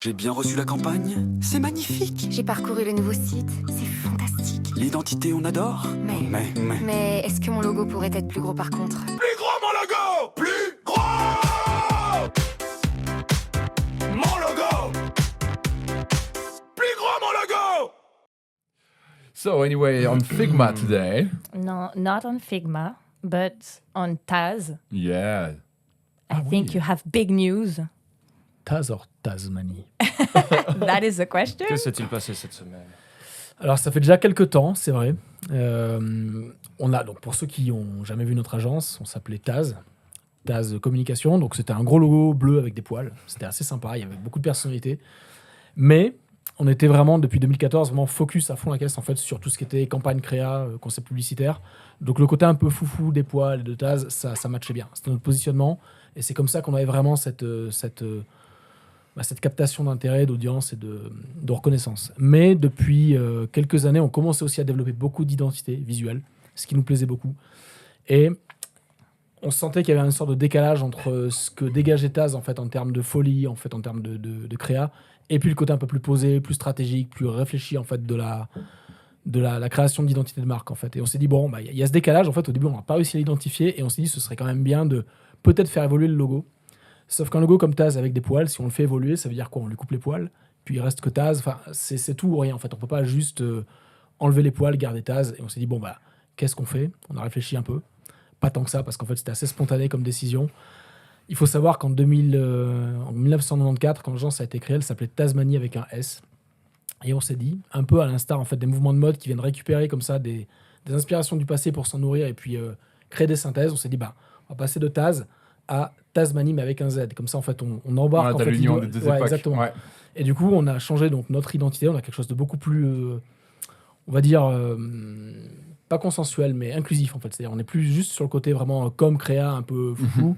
J'ai bien reçu la campagne. C'est magnifique. J'ai parcouru le nouveau site, c'est fantastique. L'identité, on adore. Mais est-ce que mon logo pourrait être plus gros par contre? Plus gros mon logo. Plus gros. Mon logo. Plus gros mon logo. So anyway, on Figma today. No, not on Figma, but on Taz. Yeah. I think you have big news. Taz or Tasmanie? That is the question. Que s'est-il passé cette semaine? Alors, ça fait déjà quelques temps, c'est vrai. On a, donc, pour ceux qui n'ont jamais vu notre agence, on s'appelait Taz. Taz Communication. Donc, c'était un gros logo bleu avec des poils. C'était assez sympa. Il y avait beaucoup de personnalité. Mais on était vraiment, depuis 2014, vraiment focus à fond la caisse, en fait, sur tout ce qui était campagne créa, concept publicitaire. Donc, le côté un peu foufou des poils et de Taz, ça matchait bien. C'était notre positionnement. Et c'est comme ça qu'on avait vraiment cette captation d'intérêt, d'audience et de reconnaissance. Mais depuis quelques années, on commençait aussi à développer beaucoup d'identité visuelle, ce qui nous plaisait beaucoup. Et on sentait qu'il y avait une sorte de décalage entre ce que dégageait Taz en fait, en termes de folie, en fait, en termes de créa, et puis le côté un peu plus posé, plus stratégique, plus réfléchi en fait, de la création d'identité de marque. En fait. Et on s'est dit, bon, il y a ce décalage. En fait, au début, on n'a pas réussi à l'identifier, et on s'est dit, ce serait quand même bien de peut-être faire évoluer le logo. Sauf qu'un logo comme Taz avec des poils, si on le fait évoluer, ça veut dire quoi? On lui coupe les poils, puis il reste que Taz. Enfin, c'est tout ou rien en fait. On peut pas juste enlever les poils, garder Taz. Et on s'est dit bon qu'est-ce qu'on fait? On a réfléchi un peu, pas tant que ça parce qu'en fait c'était assez spontané comme décision. Il faut savoir qu'en 1994, quand l'agence a été créée, elle s'appelait Tasmanie avec un S. Et on s'est dit un peu à l'instar en fait des mouvements de mode qui viennent récupérer comme ça des inspirations du passé pour s'en nourrir et puis créer des synthèses. On s'est dit on va passer de Taz à Tasmanie mais avec un Z. Comme ça, en fait, on embarque en fait l'union des deux époques. Exactement. Ouais. Et du coup, on a changé donc notre identité. On a quelque chose de beaucoup plus, on va dire, pas consensuel, mais inclusif en fait. C'est-à-dire, on n'est plus juste sur le côté vraiment comme créa, un peu foufou,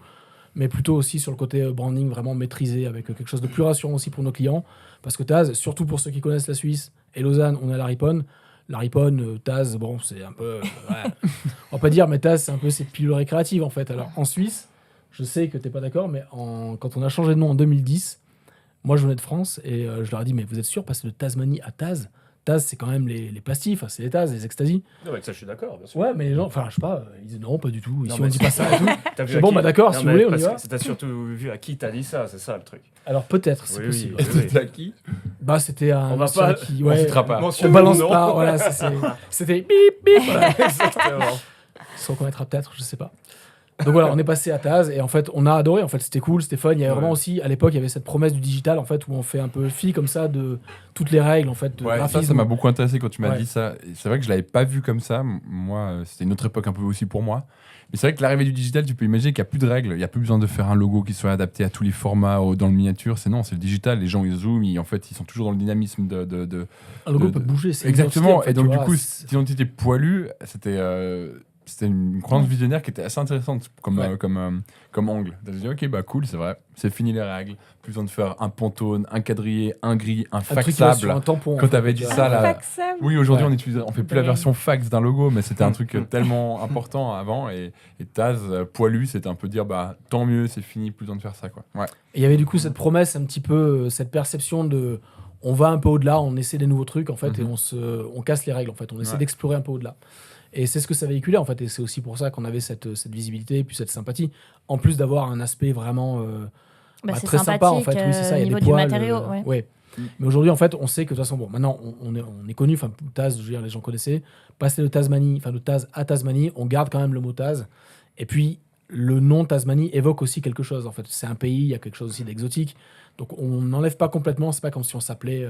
mais plutôt aussi sur le côté branding vraiment maîtrisé, avec quelque chose de plus rassurant aussi pour nos clients. Parce que Taz, surtout pour ceux qui connaissent la Suisse et Lausanne, on a la Riponne. La Riponne, Taz, bon, c'est un peu, on va pas dire, mais Taz, c'est un peu cette pilule récréative en fait. Alors en Suisse. Je sais que tu n'es pas d'accord, mais quand on a changé de nom en 2010, moi je venais de France et je leur ai dit mais vous êtes sûr, passer de Tasmanie à Taz? Taz, c'est quand même les pastifs, c'est les Taz, les ecstasy. Non, avec ça, je suis d'accord, bien sûr. Ouais, mais les gens, enfin, je sais pas, ils disent non, pas du tout. Ici, Non, on dit pas ça et tout. T'as vu C'est à bon, qui d'accord, Non, si vous voulez, on y parce va. que t'as surtout vu à qui t'as dit ça, c'est ça le truc. Alors peut-être, c'est Oui, possible. oui. C'était à qui? C'était un. On va monsieur pas- qui, on citera pas. On balance Non. pas, voilà, c'était bip bip. Voilà. Exactement. Ça reconnaîtra peut-être, je sais pas. Donc voilà, on est passé à Taz et en fait, on a adoré. En fait, c'était cool, c'était fun. Il y avait vraiment aussi, à l'époque, il y avait cette promesse du digital en fait où on fait un peu fi comme ça de toutes les règles en fait. De Ouais, graphisme. ça m'a beaucoup intéressé quand tu m'as Ouais. dit ça. Et c'est vrai que je l'avais pas vu comme ça. Moi, c'était une autre époque un peu aussi pour moi. Mais c'est vrai que l'arrivée du digital, tu peux imaginer qu'il n'y a plus de règles. Il n'y a plus besoin de faire un logo qui soit adapté à tous les formats, dans le miniature. C'est le digital. Les gens, ils zooment. En fait, ils sont toujours dans le dynamisme de Un logo de- peut bouger. C'est Exactement. une identité, en fait, Et donc, tu du vois, coup, c'est- cette identité poilue, c'était une croyance visionnaire qui était assez intéressante comme angle. Tu as dit, ok, cool, c'est vrai. C'est fini les règles. Plus besoin de faire un pantone, un quadrillé, un gris, un un truc qui va sur faxable. un tampon. Quand t'avais dit ça, là. Faxable. Oui, aujourd'hui, Ouais. on fait plus la version fax d'un logo, mais c'était un truc tellement important avant. Et Taz, poilu, c'était un peu dire, tant mieux, c'est fini, plus besoin de faire ça, quoi. Ouais. Et il y avait du coup cette promesse, un petit peu, cette perception de. On va un peu au-delà, on essaie des nouveaux trucs en fait, et on casse les règles en fait. On essaie d'explorer un peu au-delà. Et c'est ce que ça véhiculait en fait, et c'est aussi pour ça qu'on avait cette visibilité et puis cette sympathie, en plus d'avoir un aspect vraiment C'est très sympa en fait. Oui, c'est ça. au Il y a niveau des du poils, matériau. Ouais. Mais aujourd'hui en fait, on sait que de toute façon, bon, maintenant on est connu. Enfin, Taz, je veux dire, les gens connaissaient. Passer de Tasmanie, enfin de Taz à Tasmanie, on garde quand même le mot Taz. Et puis le nom Tasmanie évoque aussi quelque chose en fait. C'est un pays, il y a quelque chose aussi d'exotique. Donc on n'enlève pas complètement. C'est pas comme si on s'appelait.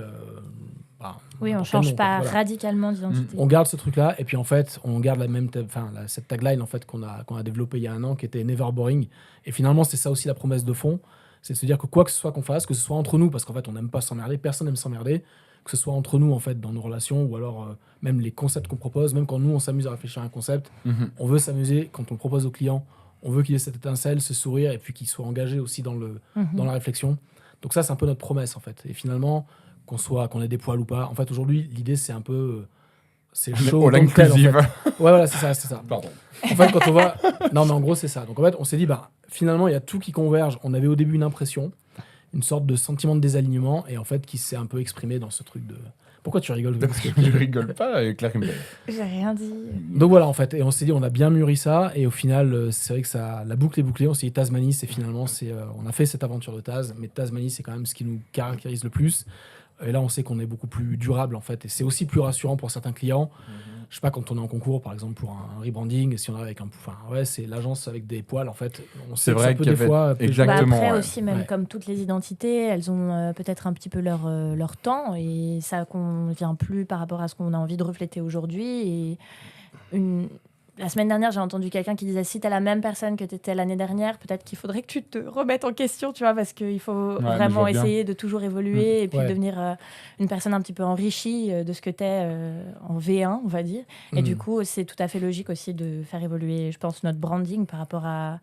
Oui, on n'importe quel change nom, pas quoi. Voilà. radicalement d'identité. On garde ce truc-là, et puis en fait, on garde cette tagline en fait qu'on a développée il y a un an, qui était Never Boring. Et finalement, c'est ça aussi la promesse de fond, c'est de se dire que quoi que ce soit qu'on fasse, que ce soit entre nous, parce qu'en fait, on n'aime pas s'emmerder, personne n'aime s'emmerder, que ce soit entre nous en fait dans nos relations, ou alors même les concepts qu'on propose, même quand nous on s'amuse à réfléchir à un concept, on veut s'amuser quand on le propose au client, on veut qu'il ait cette étincelle, ce sourire, et puis qu'il soit engagé aussi dans la réflexion. Donc ça, c'est un peu notre promesse en fait. Et finalement, qu'on ait des poils ou pas. En fait, aujourd'hui, l'idée, c'est un peu... C'est chaud. All en tant que tel, en fait. inclusive. Ouais, voilà, c'est ça. Pardon. En fait, quand on va... Non, mais en gros, c'est ça. Donc, en fait, on s'est dit, finalement, il y a tout qui converge. On avait au début une impression. une sorte de sentiment de désalignement et en fait qui s'est un peu exprimé dans ce truc de... Pourquoi tu rigoles? Parce que- Je rigole pas, Claire qui me fait. J'ai rien dit. Donc voilà, en fait, et on s'est dit, on a bien mûri ça, et au final, c'est vrai que ça, la boucle est bouclée. On s'est dit, Tasmanie, c'est finalement, on a fait cette aventure de Taz, mais Tasmanie, c'est quand même ce qui nous caractérise le plus. Et là, on sait qu'on est beaucoup plus durable, en fait, et c'est aussi plus rassurant pour certains clients. Je sais pas, quand on est en concours, par exemple, pour un rebranding, si on arrive avec c'est l'agence avec des poils, en fait. On sait C'est que vrai ça peut qu'il y des avait- fois... exactement. Après ouais. aussi, même Ouais. comme toutes les identités, elles ont peut-être un petit peu leur temps et ça convient plus par rapport à ce qu'on a envie de refléter aujourd'hui. Et la semaine dernière, j'ai entendu quelqu'un qui disait si tu es la même personne que tu étais l'année dernière, peut-être qu'il faudrait que tu te remettes en question, tu vois, parce qu'il faut mais je vraiment vois bien. essayer de toujours évoluer et puis Ouais. devenir une personne un petit peu enrichie de ce que tu es en V1, on va dire. Et du coup, c'est tout à fait logique aussi de faire évoluer, je pense, notre branding par rapport à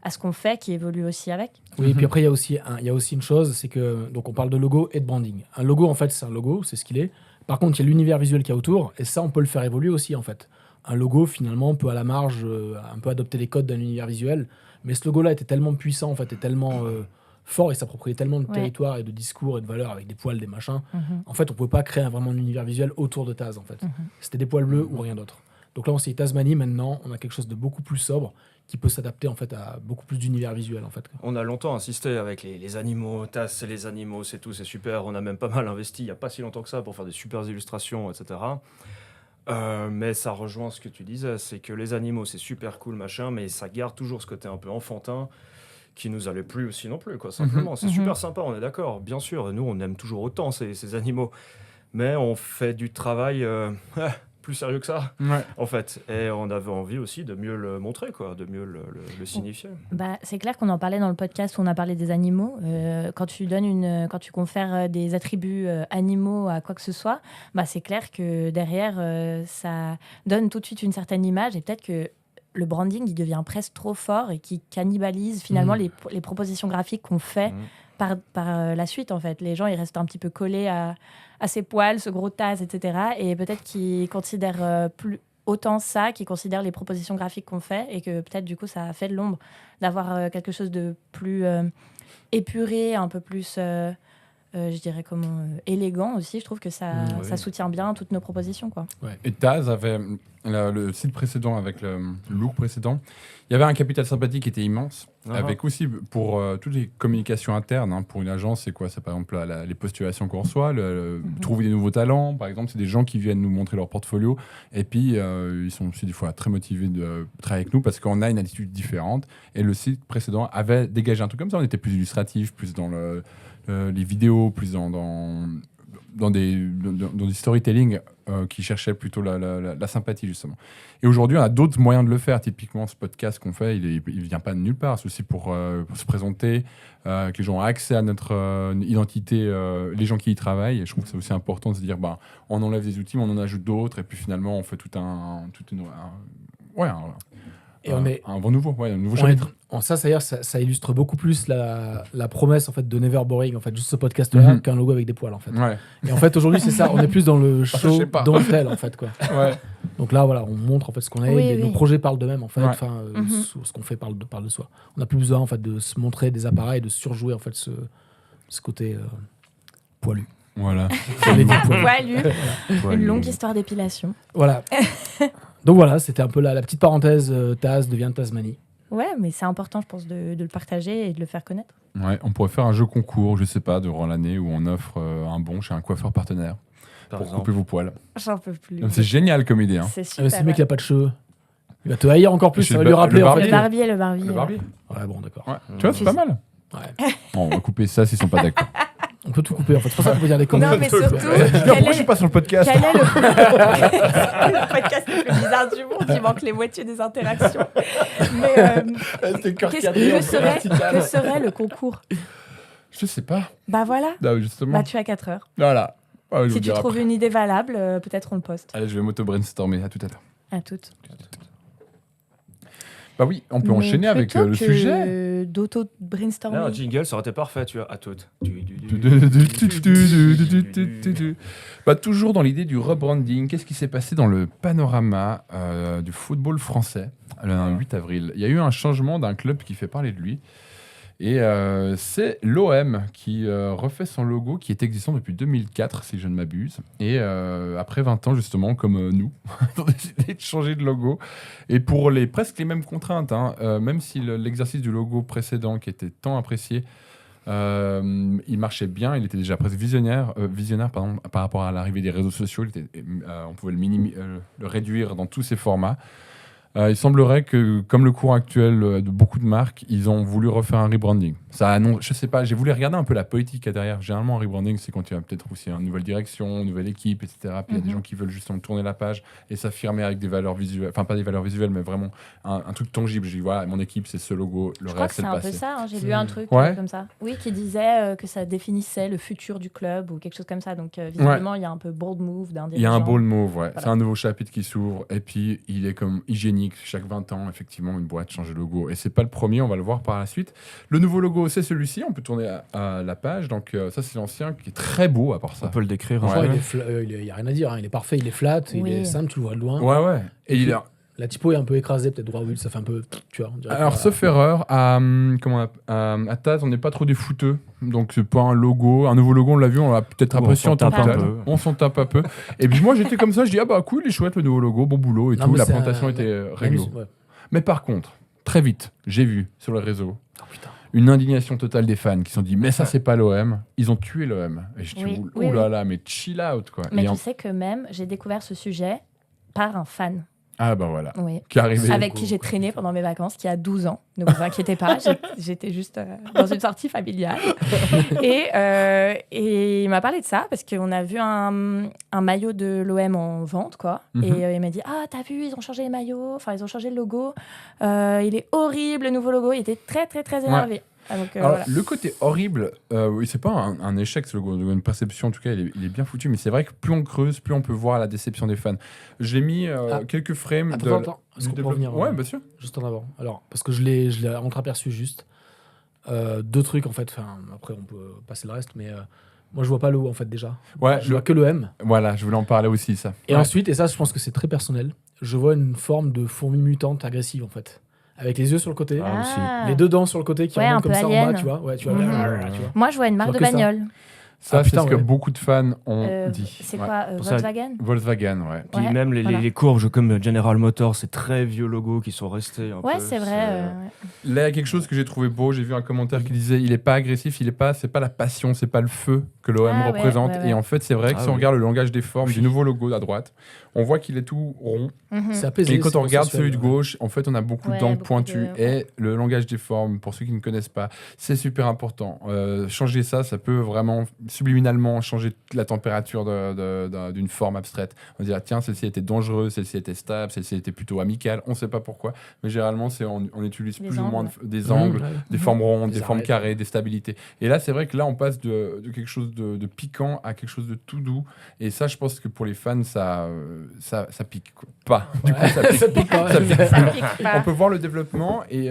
ce qu'on fait qui évolue aussi avec. Oui, et puis après, il y a aussi une chose, c'est que, donc on parle de logo et de branding. Un logo, en fait, c'est un logo, c'est ce qu'il est. Par contre, il y a l'univers visuel qu'il y a autour, et ça, on peut le faire évoluer aussi, en fait. Un logo, finalement, peut à la marge un peu adopter les codes d'un univers visuel, mais ce logo-là était tellement puissant, en fait, et tellement fort, et s'appropriait tellement de Ouais. territoire et de discours et de valeurs avec des poils, des machins. En fait, on pouvait pas créer vraiment un univers visuel autour de Taz, en fait. C'était des poils bleus ou rien d'autre. Donc là, on s'est dit Tasmanie, maintenant, on a quelque chose de beaucoup plus sobre qui peut s'adapter, en fait, à beaucoup plus d'univers visuel, en fait. On a longtemps insisté avec les animaux, TAS, c'est les animaux, c'est tout, c'est super. On a même pas mal investi il n'y a pas si longtemps que ça pour faire des super illustrations, etc. Mais ça rejoint ce que tu disais, c'est que les animaux, c'est super cool, machin, mais ça garde toujours ce côté un peu enfantin qui nous allait plus aussi non plus, quoi, simplement. C'est super sympa, on est d'accord, bien sûr. Nous, on aime toujours autant ces animaux. Mais on fait du travail plus sérieux que ça, Ouais. en fait. Et on avait envie aussi de mieux le montrer, quoi, de mieux le signifier. Bah, c'est clair qu'on en parlait dans le podcast où on a parlé des animaux. Quand tu confères des attributs animaux à quoi que ce soit, bah, c'est clair que derrière, ça donne tout de suite une certaine image et peut-être que le branding il devient presque trop fort et qui cannibalise finalement les propositions graphiques qu'on fait par la suite, en fait. Les gens, ils restent un petit peu collés à ces poils, ce gros Taz, etc. Et peut-être qu'ils considèrent plus autant ça, qu'ils considèrent les propositions graphiques qu'on fait et que peut-être, du coup, ça fait de l'ombre d'avoir quelque chose de plus épuré, un peu plus, je dirais, élégant aussi. Je trouve que ça soutient bien toutes nos propositions, quoi. Et Taz avait le site précédent avec le look précédent. Il y avait un capital sympathique qui était immense, avec aussi pour toutes les communications internes. Hein, pour une agence, c'est quoi? C'est par exemple les postulations qu'on reçoit, trouver des nouveaux talents. Par exemple, c'est des gens qui viennent nous montrer leur portfolio. Et puis, ils sont aussi des fois très motivés de travailler avec nous parce qu'on a une attitude différente. Et le site précédent avait dégagé un truc comme ça. On était plus illustratif, plus dans les vidéos, plus dans des storytelling qui cherchaient plutôt la sympathie, justement. Et aujourd'hui, on a d'autres moyens de le faire. Typiquement, ce podcast qu'on fait, il vient pas de nulle part. C'est aussi pour se présenter, que les gens aient accès à notre identité, les gens qui y travaillent. Et je trouve que c'est aussi important de se dire, on enlève des outils, mais on en ajoute d'autres. Et puis finalement, on fait Et on est... un nouveau on chapitre. ça illustre beaucoup plus la promesse, en fait, de Never Boring, en fait, juste ce podcast-là, qu'un logo avec des poils, en fait. Ouais. Et en fait, aujourd'hui, c'est ça. On est plus dans le show sais pas. don't tell, en fait, quoi. Ouais. Donc là, voilà, on montre en fait ce qu'on est. Oui, oui. Nos projets parlent d'eux-mêmes, en fait. Ouais. Enfin, ce qu'on fait parle de soi. On n'a plus besoin, en fait, de se montrer des appareils, de surjouer, en fait, ce côté poilu. Voilà. J'allais dire poilu. Poilu. Une longue histoire d'épilation. Voilà. Donc voilà, c'était un peu la petite parenthèse. Taz devient Tasmanie. Ouais, mais c'est important, je pense, de le partager et de le faire connaître. Ouais, on pourrait faire un jeu concours, je sais pas, durant l'année où on offre un bon chez un coiffeur partenaire Par pour exemple. couper vos poils. J'en peux plus. C'est génial comme idée. Hein. C'est Ah, super. mais si le mec, il a pas de cheveux. Il va te haïr encore plus, Chez ça va le lui rappeler, en fait. Le barbier. Ouais, bon, d'accord. Ouais. Tu vois, c'est pas mal. Ouais. Bon, on va couper ça s'ils sont pas d'accord. On peut tout couper, en fait. C'est pour ça qu'on peut dire des conneries. Non, mais surtout, Pourquoi je suis pas sur le podcast quel est le podcast le plus bizarre du monde? Il manque les moitiés des interactions. Mais que serait le concours? Je sais pas. Bah voilà. Non, justement. Bah tu as 4 heures. Voilà. Ouais, je vous Si tu dirai trouves après. une idée valable, peut-être on le poste. Allez, je vais m'auto-brainstormer. À tout à l'heure. À toutes. Bah oui, on peut enchaîner avec le sujet. D'auto-brainstorming. Là, un jingle, ça aurait été parfait, tu vois, à toutes. Bah, toujours dans l'idée du rebranding, qu'est-ce qui s'est passé dans le panorama du football français le 8 avril? Il y a eu un changement d'un club qui fait parler de lui. Et c'est l'OM qui refait son logo qui est existant depuis 2004, si je ne m'abuse. Et après 20 ans, justement, comme nous, ils ont décidé de changer de logo. Et pour presque les mêmes contraintes, hein, même si l'exercice du logo précédent, qui était tant apprécié, il marchait bien, il était déjà presque visionnaire par rapport à l'arrivée des réseaux sociaux. On pouvait le réduire dans tous ses formats. Il semblerait que, comme le cours actuel de beaucoup de marques, ils ont voulu refaire un rebranding. Ça annonce, je sais pas, j'ai voulu regarder un peu la politique qu'il y a derrière. Généralement, un rebranding, c'est quand il y a peut-être aussi une nouvelle direction, une nouvelle équipe, etc. Puis il y a des gens qui veulent justement tourner la page et s'affirmer avec des valeurs visuelles. Enfin, pas des valeurs visuelles, mais vraiment un truc tangible. Je dis, voilà, mon équipe, c'est ce logo, le Je crois que reste, c'est c'est le un peu passé. ça. Hein. J'ai lu un truc Ouais. comme ça. Oui, qui disait que ça définissait le futur du club ou quelque chose comme ça. Donc, visiblement, il y a un peu bold move d'un Il y a un dirigeant. bold move, ouais. Voilà. C'est un nouveau chapitre qui s'ouvre. Et puis, il est comme hygiénique. Chaque 20 ans, effectivement, une boîte change de logo. Et c'est pas le premier, on va le voir par la suite. Le nouveau logo, c'est celui-ci. On peut tourner à la page. Donc, ça, c'est l'ancien qui est très beau, à part ça. On peut le décrire. Ouais. hein. Il n'y a rien à dire, hein. Il est parfait, il est flat, il Oui. est simple, tu le vois de loin. Ouais, ouais. Et il a... La typo est un peu écrasée, peut-être droit, oui, ça fait un peu. Tu vois, on dirait Alors, que- sauf erreur, à Taz, on n'est pas trop des fouteux. Donc, c'est pas un logo. Un nouveau logo, on l'a vu, on l'a peut-être Ou on apprécié s'en en tant tape que un tel. peu. On s'en tape un peu. Et puis, moi, j'étais comme ça. Je dis, ah bah cool, il est chouette le nouveau logo, bon boulot et Non, tout. mais La c'est présentation un- était même réglo. si- ouais. Mais par contre, très vite, j'ai vu sur les réseaux Oh putain. une indignation totale des fans qui se sont dit, mais ça, c'est pas l'OM. Ils ont tué l'OM. Et je dis, Oui, ouh oui, là là, mais chill out, quoi. Mais Et tu en- sais que même, j'ai découvert ce sujet par un fan. Ah bah voilà. Oui. Qui est arrivé. Avec qui j'ai traîné pendant mes vacances, qui a 12 ans. Ne vous inquiétez pas, j'étais juste dans une sortie familiale. Et il m'a parlé de ça parce qu'on a vu un maillot de l'OM en vente, quoi. Mhm. Et il m'a dit, ah, t'as vu, ils ont changé les maillots, enfin, ils ont changé le logo. Il est horrible, le nouveau logo. Il était très, très, très énervé. Ah, donc, Alors, voilà. le côté horrible, oui, c'est pas un échec, ce logo. Une perception, en tout cas, il est bien foutu. Mais c'est vrai que plus on creuse, plus on peut voir la déception des fans. J'ai mis quelques frames Attends, est-ce du qu'on peut revenir Ouais, bien sûr. juste en avant. Alors, parce que je l'ai entreaperçu juste. Deux trucs, en fait. Enfin, après, on peut passer le reste, mais moi, je vois pas le O, en fait, déjà. Ouais, Je vois que le M. voilà, je voulais en parler aussi, ça. Et Ouais. ensuite, et ça, je pense que c'est très personnel, je vois une forme de fourmi mutante agressive, en fait. Avec les yeux sur le côté, Ah, aussi. les deux dents sur le côté qui Ouais, remontent un comme peu ça en bas, alien. tu vois. Ouais, tu vois, Mhm. tu vois. Moi, je vois une marque de vois que ça. bagnole. Ça, Ah, c'est putain, ce que ouais. beaucoup de fans ont dit. C'est Ouais. quoi, Pour ça- Volkswagen Volkswagen, ouais. Puis Ouais, même voilà. les courbes comme General Motors, c'est très vieux logos qui sont restés. un Ouais, peu. c'est vrai. ouais. Là, il y a quelque chose que j'ai trouvé beau. J'ai vu un commentaire qui disait il est pas agressif, c'est pas la passion, c'est pas le feu que l'OM Ah, ouais, représente. ouais, ouais. Et en fait, c'est vrai que Ah si on oui. regarde le langage des formes du nouveau logo à droite, on voit qu'il est tout rond. Mhm. C'est apaisé. Et quand c'est on regarde consensuel, celui de ouais. gauche, en fait, on a beaucoup Ouais, d'angles beaucoup pointus. de- Et le langage des formes, pour ceux qui ne connaissent pas, c'est super important. Changer ça, ça peut vraiment subliminalement changer la température d'une forme abstraite. On va dire, tiens, celle-ci était dangereuse, celle-ci était stable, celle-ci était plutôt amicale. On ne sait pas pourquoi. Mais généralement, on utilise Des plus ou moins angles. des angles, Mmh, ouais. des formes rondes, Des des formes arêtes. carrées, des stabilités. Et là, c'est vrai que là, on passe de quelque chose de piquant à quelque chose de tout doux. Et ça, je pense que pour les fans, ça pique quoi. Pas. Du coup, ça pique. Ça pique pas. Ça pique. Ça pique pas. On peut voir le développement et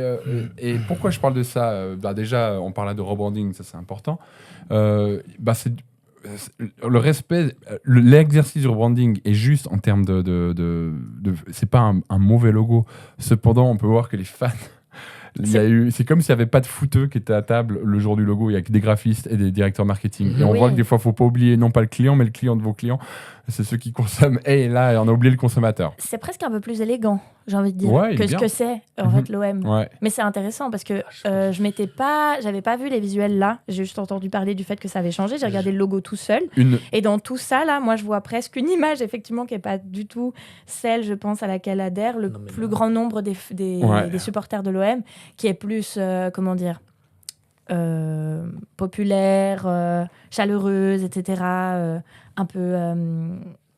pourquoi je parle de ça déjà, on parlait de rebranding, ça c'est important. C'est le respect, l'exercice du rebranding est juste en termes c'est pas un mauvais logo. Cependant, on peut voir que les fans, c'est comme s'il n'y avait pas de footeux qui étaient à table le jour du logo. Il y a que des graphistes et des directeurs marketing. Et on Oui. voit que des fois, il ne faut pas oublier non pas le client, mais le client de vos clients. C'est ceux qui consomment. Et là, on a oublié le consommateur. C'est presque un peu plus élégant, j'ai envie de dire, Ouais, il est que ce bien. que c'est en Mhm. fait l'OM. Ouais. Mais c'est intéressant parce que j'avais pas vu les visuels là. J'ai juste entendu parler du fait que ça avait changé. J'ai regardé le logo tout seul. Et dans tout ça là, moi je vois presque une image effectivement qui est pas du tout celle, je pense, à laquelle adhère le Non, mais plus non. grand nombre des Ouais. supporters de l'OM, qui est plus comment dire. Populaire, chaleureuse, etc. Un peu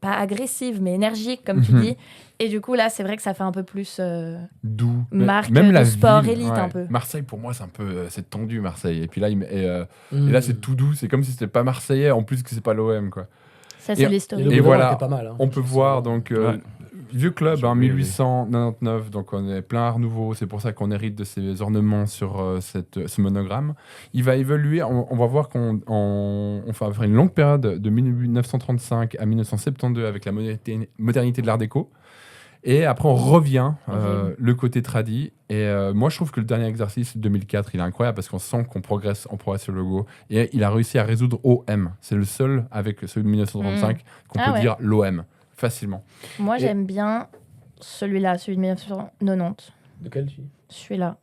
pas agressive, mais énergique, comme tu Mhm. dis. Et du coup, là, c'est vrai que ça fait un peu plus Doux. marque Même de la sport ville, élite, ouais. un peu. Marseille, pour moi, c'est un peu c'est tendu, Marseille. Et puis là, et Mmh. là, c'est tout doux. C'est comme si c'était pas marseillais, en plus que c'est pas l'OM, quoi. Ça, c'est Et- l'histoire. Et, le Et logo voilà, était pas mal. Hein. On peut voir donc Ouais. vieux club, hein, Oui, oui. 1899, donc on est plein art nouveau. C'est pour ça qu'on hérite de ces ornements sur ce monogramme. Il va évoluer. On va voir qu'on va faire une longue période de 1935 à 1972 avec la modernité de l'Art déco. Et après, on revient Ok. le côté tradi. Et moi, je trouve que le dernier exercice, 2004, il est incroyable parce qu'on sent qu'on progresse sur le logo. Et il a réussi à résoudre OM. C'est le seul, avec celui de 1935, qu'on Ah peut ouais. dire l'OM facilement. Moi, Et- j'aime bien celui-là, celui de 1990. De quel tu Celui-là,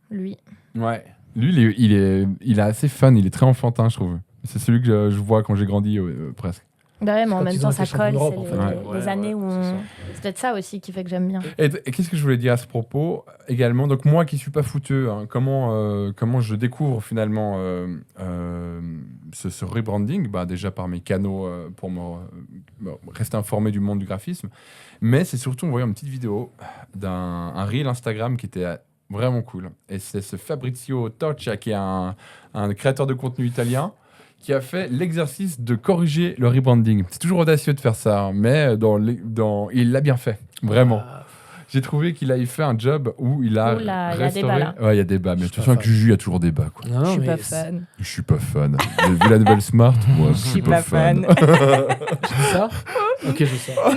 lui. Ouais. Lui, il est assez fun, il est très enfantin, je trouve. C'est celui que je vois quand j'ai grandi, presque. Bah ouais, mais en quand même ils temps, ont ça été champions colle. d'Europe, C'est en les, fait. Ouais. les années où c'est on... ça. C'est peut-être ça aussi qui fait que j'aime bien. Et qu'est-ce que je voulais dire à ce propos également? Donc moi qui suis pas footeux, hein, comment je découvre finalement ce rebranding? Bah, déjà par mes canaux pour me rester informé du monde du graphisme. Mais c'est surtout en voyant une petite vidéo un reel Instagram qui était vraiment cool. Et c'est ce Fabrizio Toccia qui est un créateur de contenu italien qui a fait l'exercice de corriger le rebranding. C'est toujours audacieux de faire ça, hein, mais il l'a bien fait, vraiment. J'ai trouvé qu'il avait fait un job où il a Oula, il y a restauré... débat, là. Ouais, il y a débat, mais Je de suis toute pas façon, avec fan. Juju, il y a toujours débat, quoi. Non, Je suis mais pas c'est- fan. Je suis pas fan. Vous avez vu la nouvelle Smart? Moi, je suis pas fan. Tu dis ça Ok, je sors.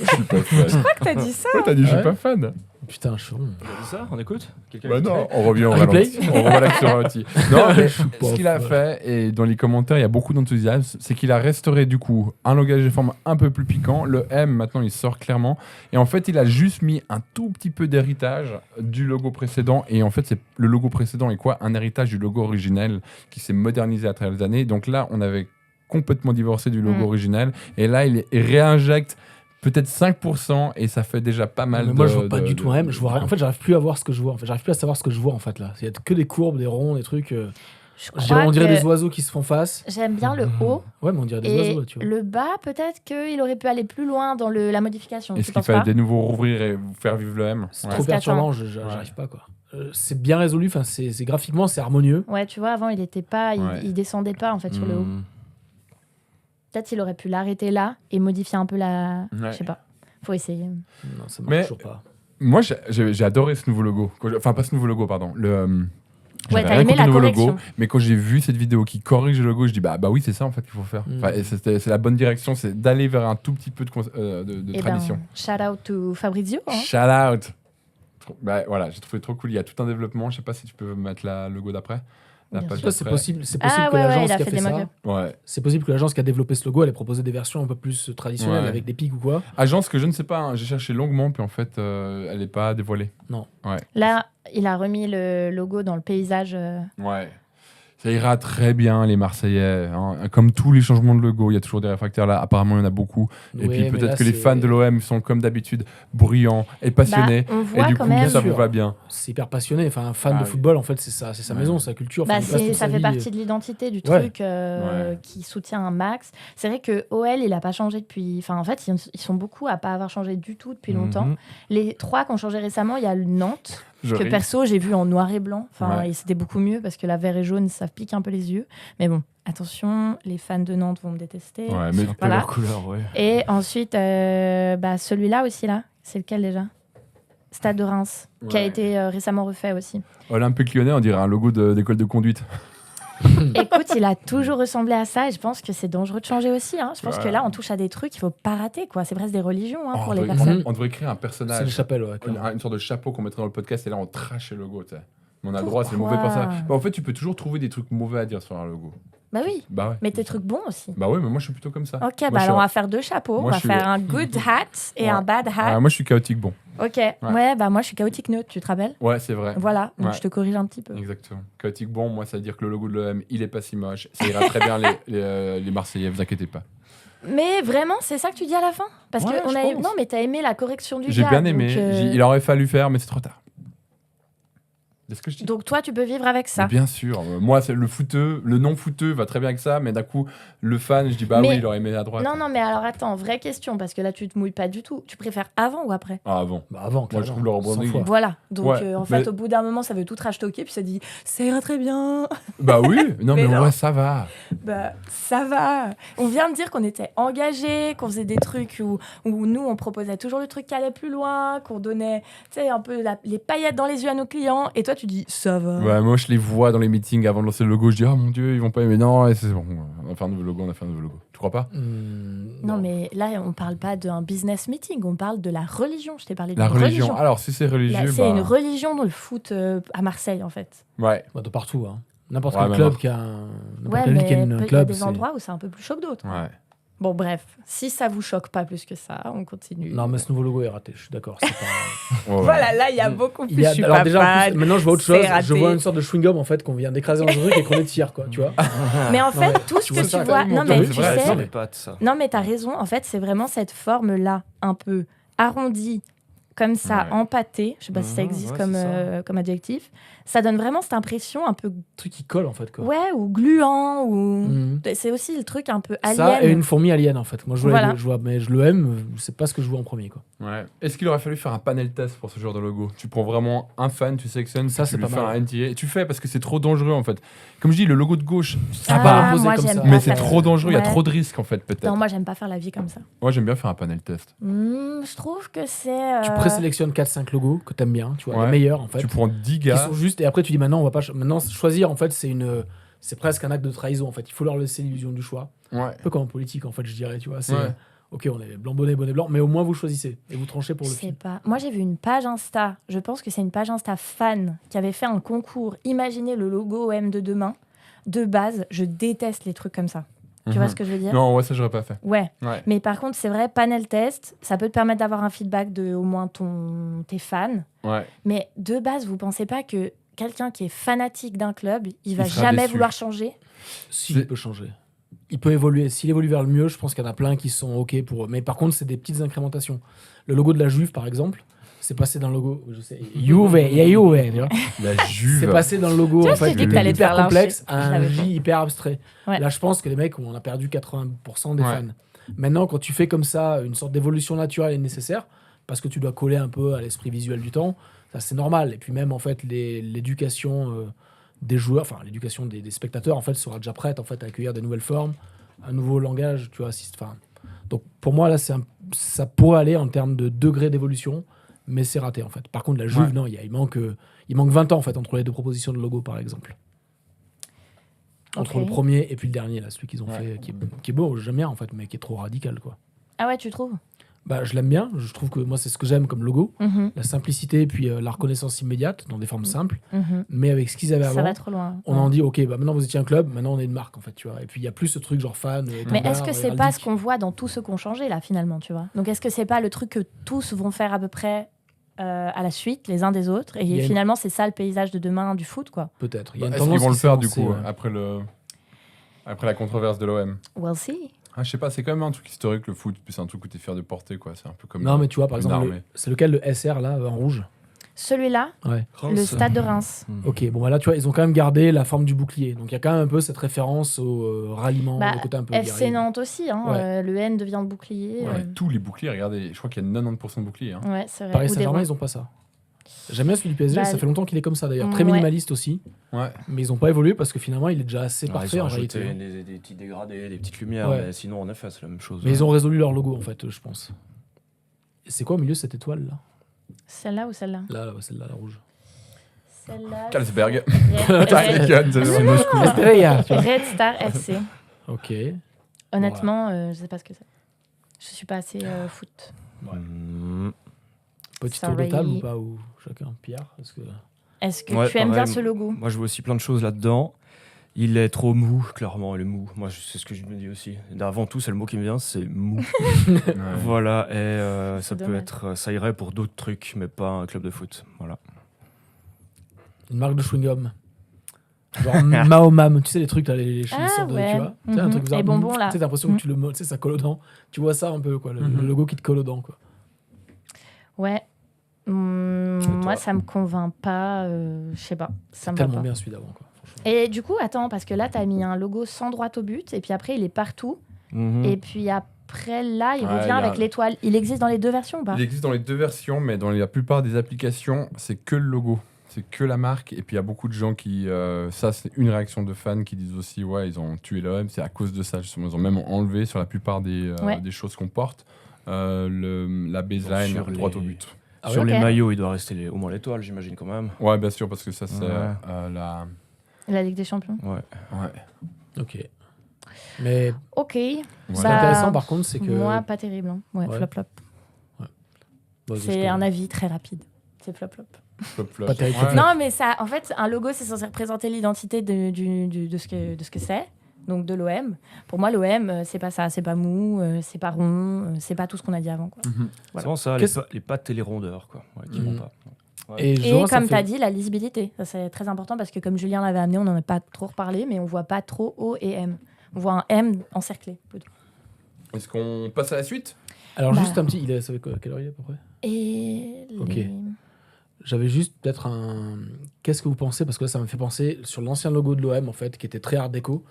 Je suis pas fan. Je crois que t'as dit ça. Ouais, t'as dit je suis Ouais. pas fan. Putain, je suis rond. On a dit ça, on écoute. Quelqu'un Bah a non, écouté on revient au Replay. ralenti. On relaxe sur ralenti. Non, mais pas ce qu'il a fan. fait, et dans les commentaires, il y a beaucoup d'enthousiasme, c'est qu'il a restauré du coup un langage de forme un peu plus piquant. Le M, maintenant, il sort clairement. Et en fait, il a juste mis un tout petit peu d'héritage du logo précédent. Et en fait, le logo précédent est quoi? Un héritage du logo originel qui s'est modernisé à travers les années. Donc là, on avait complètement divorcé du logo originel. Et là, il réinjecte peut-être 5% et ça fait déjà pas mal Mais de... moi, je vois pas de- du tout un M. Je vois rien. En fait, j'arrive plus à voir ce que je vois. En fait, j'arrive plus à savoir ce que je vois en fait là. Il y a que des courbes, des ronds, des trucs. Je On dirait que des oiseaux qui se font face. j'aime bien le haut. Ouais, mais on dirait des Et oiseaux là, tu vois. le bas, peut-être qu'il aurait pu aller plus loin dans la modification. Est-ce Tu qu'il penses fallait pas de nouveau rouvrir et faire vivre le M? C'est Ouais. trop Parce qu'attends. perturbant, j'arrive pas quoi. C'est bien résolu, enfin, c'est graphiquement, c'est harmonieux. Ouais, tu vois, avant, il était pas, Ouais. il descendait pas en fait sur le haut. Hmm. Peut-être qu'il aurait pu l'arrêter là et modifier un peu la. Ouais. Je sais pas. Faut essayer. Non, ça marche Mais- toujours pas. Moi, j'ai adoré ce nouveau logo. Enfin, pas ce nouveau logo, pardon. Ouais, J'avais t'as rien aimé contre la le nouveau correction. logo, mais quand j'ai vu cette vidéo qui corrige le logo, je dis bah oui, c'est ça en fait qu'il faut faire. Mm. Enfin, et c'est la bonne direction, c'est d'aller vers un tout petit peu de Eh tradition. ben, shout out to Fabrizio. hein. Shout out. Bah, voilà, j'ai trouvé trop cool. Il y a tout un développement. Je sais pas si tu peux mettre le logo d'après. La Bien page sûr. Ça, c'est d'après. possible, Ah que ouais, ouais, l'agence il a qui a fait fait des ça, mock-ups. Ouais. c'est possible que l'agence qui a développé ce logo, elle ait proposé des versions un peu plus traditionnelles Ouais. avec des pics ou quoi. Agence que je ne sais pas. Hein, j'ai cherché longuement, puis en fait, elle n'est pas dévoilée. Là, il a remis le logo dans le paysage. Ouais. Ça ira très bien, les Marseillais. Hein. Comme tous les changements de logo, il y a toujours des réfractaires là. Apparemment, il y en a beaucoup. Et Ouais, puis mais peut-être là, que les c'est- fans de l'OM sont comme d'habitude bruyants et passionnés. Bah, on et voit du quand coup, même. ça Bien vous sûr. va bien. C'est hyper passionné. Enfin, un fan Ah de oui. football, en fait, c'est sa Ouais. maison, sa culture. Bah, Enfin, il passe toute ça sa fait vie- partie de l'identité du Ouais. truc Ouais. qui soutient un max. C'est vrai que OL, il a pas changé depuis. Enfin, en fait, ils sont beaucoup à pas avoir changé du tout depuis longtemps. Mhm. Les 3 qui ont changé récemment, il y a le Nantes, Je que ris. perso, j'ai vu en noir et blanc. Enfin, Ouais. et c'était beaucoup mieux parce que la vert et jaune, ça pique un peu les yeux. Mais bon, attention, les fans de Nantes vont me détester. Ouais, mais C'est un peu Voilà. leur couleur, ouais. Et ensuite, bah, celui-là aussi, là, c'est lequel déjà Stade de Reims, qui a Ouais. été récemment refait aussi. Olympique Lyonnais, on dirait un logo d'école de conduite. Écoute, il a toujours ressemblé à ça et je pense que c'est dangereux de changer aussi. Hein. Je pense que Voilà. là, on touche à des trucs qu'il faut pas rater. Quoi. C'est presque des religions hein, Oh, pour on les devrait- personnes. Mhm. On devrait créer un C'est personnage. le chapelle, ouais. clairement. Une sorte de chapeau qu'on mettrait dans le podcast et là on trash le logo. Tu sais. Mais on a le droit, c'est le mauvais Pourquoi personnage. Bah, en fait, tu peux toujours trouver des trucs mauvais à dire sur un logo. Bah oui, Bah ouais. mais tes trucs bons aussi. Bah ouais, mais moi je suis plutôt comme ça. Ok, Moi, bah je suis- alors on va faire 2 chapeaux. Moi, on va je suis- faire un good hat et Ouais. un bad hat. Moi je suis chaotique bon. Ok, ouais, bah moi je suis chaotique neutre, tu te rappelles Ouais, c'est vrai. Voilà, donc Ouais. je te corrige un petit peu. Exactement. Chaotique bon, moi ça veut dire que le logo de l'OM, il est pas si moche. Ça ira très bien les Marseillais, vous inquiétez pas. Mais vraiment, c'est ça que tu dis à la fin Parce Ouais, que je pense. non, mais t'as aimé la correction du J'ai gars. bien aimé. donc, Il aurait fallu faire, mais c'est trop tard. C'est ce que je dis. donc toi, tu peux vivre avec Mais ça. bien sûr. Moi, c'est le footeux, le non-footeux va très bien avec ça, mais d'un coup, le fan, je dis bah Mais- oui, il aurait aimé à droite. Non, non, mais alors attends, vraie question, parce que là, tu te mouilles pas du tout. Tu préfères avant ou après Ah bon. Bah avant, Moi, je clairement, trouve le 100 rebranding- fois. Voilà, donc Ouais, en fait, mais- au bout d'un moment, ça veut tout rashtoker, puis ça dit ça ira très bien. Bah oui. Non, mais Mais en non. vrai, ça va. Bah, ça va. On vient de dire qu'on était engagés, qu'on faisait des trucs où nous, on proposait toujours le truc qui allait plus loin, qu'on donnait un peu les paillettes dans les yeux à nos clients. Et toi, toi, tu dis ça va. Ouais, moi je les vois dans les meetings avant de lancer le logo, je dis oh mon dieu, ils vont pas aimer. Non, et c'est bon, on a fait un nouveau logo, Tu crois pas? Non, mais là, on parle pas d'un business meeting, on parle de la religion. Je t'ai parlé de La religion. Alors, si c'est religieux, C'est une religion dans le foot à Marseille, en fait. Ouais. Bah, de partout. Hein. N'importe Ouais, quel même club alors. qui a un. N'importe Ouais, quelle ville mais qui a il un y a club. des c'est- endroits où c'est un peu plus chaud que d'autres. Ouais. Bon, bref, si ça vous choque pas plus que ça, on continue. Non, mais ce nouveau logo est raté, je suis d'accord. c'est pas- Ouais, ouais. Voilà, là, il y a beaucoup plus. Il y a- je suis alors pas déjà, en fan. plus, maintenant je vois autre c'est chose. raté. Je vois une sorte de chewing-gum en fait qu'on vient d'écraser dans un truc et qu'on étire, quoi. Tu vois Mais en Non, fait, mais tout ce tu que vois tu ça, vois. tellement Non, bien, mais c'est tu vrai, sais. ça, les pattes, ça. Non, mais t'as raison. En fait, c'est vraiment cette forme-là, un peu arrondie, comme ça, Ouais. empâtée. Je sais pas si ça Mhm, existe ouais, comme, c'est ça. comme adjectif. Ça donne vraiment cette impression un peu, truc qui colle en fait, quoi. ouais, ou gluant, ou. Mhm. C'est aussi le truc un peu alien. Ça et une fourmi alien en fait. Moi je vois, Voilà. je vois, mais je le aime. C'est pas ce que je vois en premier, quoi. Ouais. Est-ce qu'il aurait fallu faire un panel test pour ce genre de logo? Tu prends vraiment un fan, tu sélectionnes, Ça, tu c'est lui pas fais mal. un NTA. Et tu fais parce que c'est trop dangereux en fait. Comme je dis, le logo de gauche, ça Ah, va. imposer moi, comme j'aime ça. pas Mais c'est faire- trop dangereux, il y a Ouais. trop de risques en fait, peut-être. Non, moi, j'aime pas faire la vie comme ça. Moi j'aime bien faire un panel test. Je trouve que c'est. Tu présélectionnes 4-5 logos que t'aimes bien, tu vois, Ouais. les meilleurs en fait. Tu prends 10 Qui gars. sont justes et après tu dis maintenant on va pas maintenant choisir en fait c'est presque un acte de trahison en fait. Il faut leur laisser l'illusion du choix. Ouais. Un peu comme en politique en fait, je dirais, tu vois. C'est Ouais. ok, on est blanc bonnet blanc, mais au moins vous choisissez et vous tranchez pour Je le sais film. pas. Moi, j'ai vu une page Insta. Je pense que c'est une page Insta fan qui avait fait un concours. Imaginez le logo OM de demain. De base, je déteste les trucs comme ça. Tu vois ce que je veux dire? Non, ouais, ça j'aurais pas fait. Ouais. Ouais. Mais par contre, c'est vrai, panel test, ça peut te permettre d'avoir un feedback de au moins tes fans. Ouais. Mais de base, vous pensez pas que quelqu'un qui est fanatique d'un club, il va sera jamais déçu. vouloir changer? Si, C'est- il peut changer. Il peut évoluer. S'il évolue vers le mieux, je pense qu'il y en a plein qui sont OK pour eux. Mais par contre, c'est des petites incrémentations. Le logo de la Juve, par exemple, c'est passé dans le logo. Je sais. Juve, il y a Juve, tu vois. La Juve. C'est passé dans le logo Tu vois, en fait, je t'ai dit que t'allais te hyper faire lyncher. complexe à Je un l'avais J hyper abstrait. Ouais. Là, je pense que les mecs, on a perdu 80% des Ouais. fans. Maintenant, quand tu fais comme ça, une sorte d'évolution naturelle est nécessaire parce que tu dois coller un peu à l'esprit visuel du temps. Ça, c'est normal. Et puis même, en fait, l'éducation des joueurs, enfin, l'éducation des spectateurs, en fait, sera déjà prête en fait à accueillir des nouvelles formes, un nouveau langage, tu vois. Enfin, donc, pour moi, là, ça pourrait aller en termes de degré d'évolution, mais c'est raté, en fait. Par contre, la Juve, Ouais. non, il manque 20 ans, en fait, entre les deux propositions de logo, par exemple. Entre Ok. le premier et puis le dernier, là, celui qu'ils ont Ouais. fait, qui est beau, j'aime bien, en fait, mais qui est trop radical, quoi. Ah ouais, tu trouves? Bah, je l'aime bien, je trouve que moi, c'est ce que j'aime comme logo. Mhm, La simplicité et puis la reconnaissance immédiate dans des formes simples, mhm. mais avec ce qu'ils avaient Ça avant. va trop loin. On en dit, ok, bah maintenant vous étiez un club, maintenant on est une marque en fait, tu vois. Et puis il y a plus ce truc genre fan. Mais étendard, est-ce que c'est pas ce qu'on voit dans tous ceux qui ont changé là finalement, tu vois? Donc est-ce que c'est pas le truc que tous vont faire à peu près à la suite, les uns des autres, Il y et a une- finalement c'est ça le paysage de demain du foot, quoi? Peut-être. Il y a une Est-ce qu'ils tendance vont le qui s'est faire du lancée, coup ouais. après la controverse de l'OM? We'll see. Ah, je sais pas, c'est quand même un truc historique le foot, puis c'est un truc où t'es fier de porter quoi. C'est un peu comme. Non, mais tu vois, par une exemple, armée. c'est lequel le SR là, en rouge? Celui-là, Ouais. le stade de Reims. Ok, bon, bah là, tu vois, ils ont quand même gardé la forme du bouclier. Donc il y a quand même un peu cette référence au ralliement, Bah, le côté un peu. FC guerrier. Nantes aussi, hein, Ouais. le N devient le bouclier. Ouais, tous les boucliers, regardez, je crois qu'il y a 90% de boucliers. Hein. Ouais, c'est vrai. Paris Ou des Saint-Germain, rois. ils ont pas ça. J'aime bien celui du PSG, Bah, ça fait longtemps qu'il est comme ça d'ailleurs. Très ouais. minimaliste aussi, Ouais. mais ils ont pas évolué parce que finalement il est déjà assez Ouais, parfait ils ont en rajouté réalité. des petits dégradés, des petites lumières, Ouais. mais sinon en effet c'est la même chose. Mais ils ont résolu leur logo en fait, je pense. Et c'est quoi au milieu cette étoile là? Celle-là ou celle-là? Là, ouais, celle-là, la rouge. Celle-là. Carlsberg. Red- Heineken, c'est C'est bon. Moscou. Estrella, tu vois. Red Star FC. Ok. Honnêtement, je sais pas ce que c'est. Je suis pas assez foot. Mm. Petit tour de Sorry. table ou pas, ou chacun Pierre, parce que Est-ce que Ouais, tu aimes bien pareil. ce logo? Moi je vois aussi plein de choses là-dedans. Il est trop mou, clairement, il est mou. Moi c'est ce que je me dis aussi. Avant tout, c'est le mot qui me vient, c'est mou. Ouais. Voilà, et ça C'est peut dommage. être, ça irait pour d'autres trucs, mais pas un club de foot. Voilà. une marque de chewing-gum. Genre Mahomam, tu sais les trucs là, les Ah, sortes de, ouais. tu vois, tu sais, un Mhm. truc bizarre. Les bonbons, là. Tu sais, t'as l'impression que tu sais, ça colle aux dents. Tu vois ça un peu quoi, Mhm. le logo qui te colle aux dents quoi. Ouais. Moi, ça me convainc pas. Je sais pas. Ça me va Tellement pas. bien celui d'avant quoi. Franchement. Et du coup, attends, parce que là, tu as mis un logo sans droit au but, et puis après, il est partout. Et puis après, là, il Ouais, revient il y a- avec l'étoile. Il existe dans les deux versions ou pas? Il existe dans les deux versions, mais dans la plupart des applications, c'est que le logo. C'est que la marque. Et puis il y a beaucoup de gens qui. Ça, c'est une réaction de fans qui disent aussi ouais, ils ont tué l'OM. C'est à cause de ça. Justement. Ils ont même enlevé sur la plupart des Ouais. choses qu'on porte la baseline sur droite au les- but. Ah Sur ouais, les Ok. maillots, il doit rester au moins l'étoile, j'imagine quand même. Ouais, bien sûr, parce que ça, c'est Ouais. la. La Ligue des Champions. Ouais. Ouais. ok. Mais Ok. ce qui est Bah, intéressant par contre, c'est que. Moi, pas terrible. Hein. Ouais, Ouais. flop flop. Bon, C'est un avis très rapide. C'est flop flop. Flop, flop. Pas terrible, Ouais. flop. Non, mais ça, en fait, un logo, c'est censé représenter l'identité de ce que c'est. Donc de l'OM. Pour moi, l'OM, c'est pas ça. C'est pas mou, c'est pas rond, c'est pas tout ce qu'on a dit avant. Quoi. Mhm. Voilà. C'est vraiment ça, Qu'est-ce- les pattes et les rondeurs, quoi. Ouais, qui Mhm. vont pas. Ouais. Et, Et justement, ça comme me tu as fait- dit, la lisibilité. Ça, c'est très important parce que comme Julien l'avait amené, on n'en a pas trop reparlé, mais on voit pas trop O et M. On voit un M encerclé. Plutôt. Est-ce qu'on passe à la suite? Alors, Bah. juste un petit. Ça fait quoi, quelle heure il est à peu près? Et Ok. les- J'avais juste peut-être un. Qu'est-ce que vous pensez? Parce que là, ça me fait penser sur l'ancien logo de l'OM, en fait, qui était très art déco.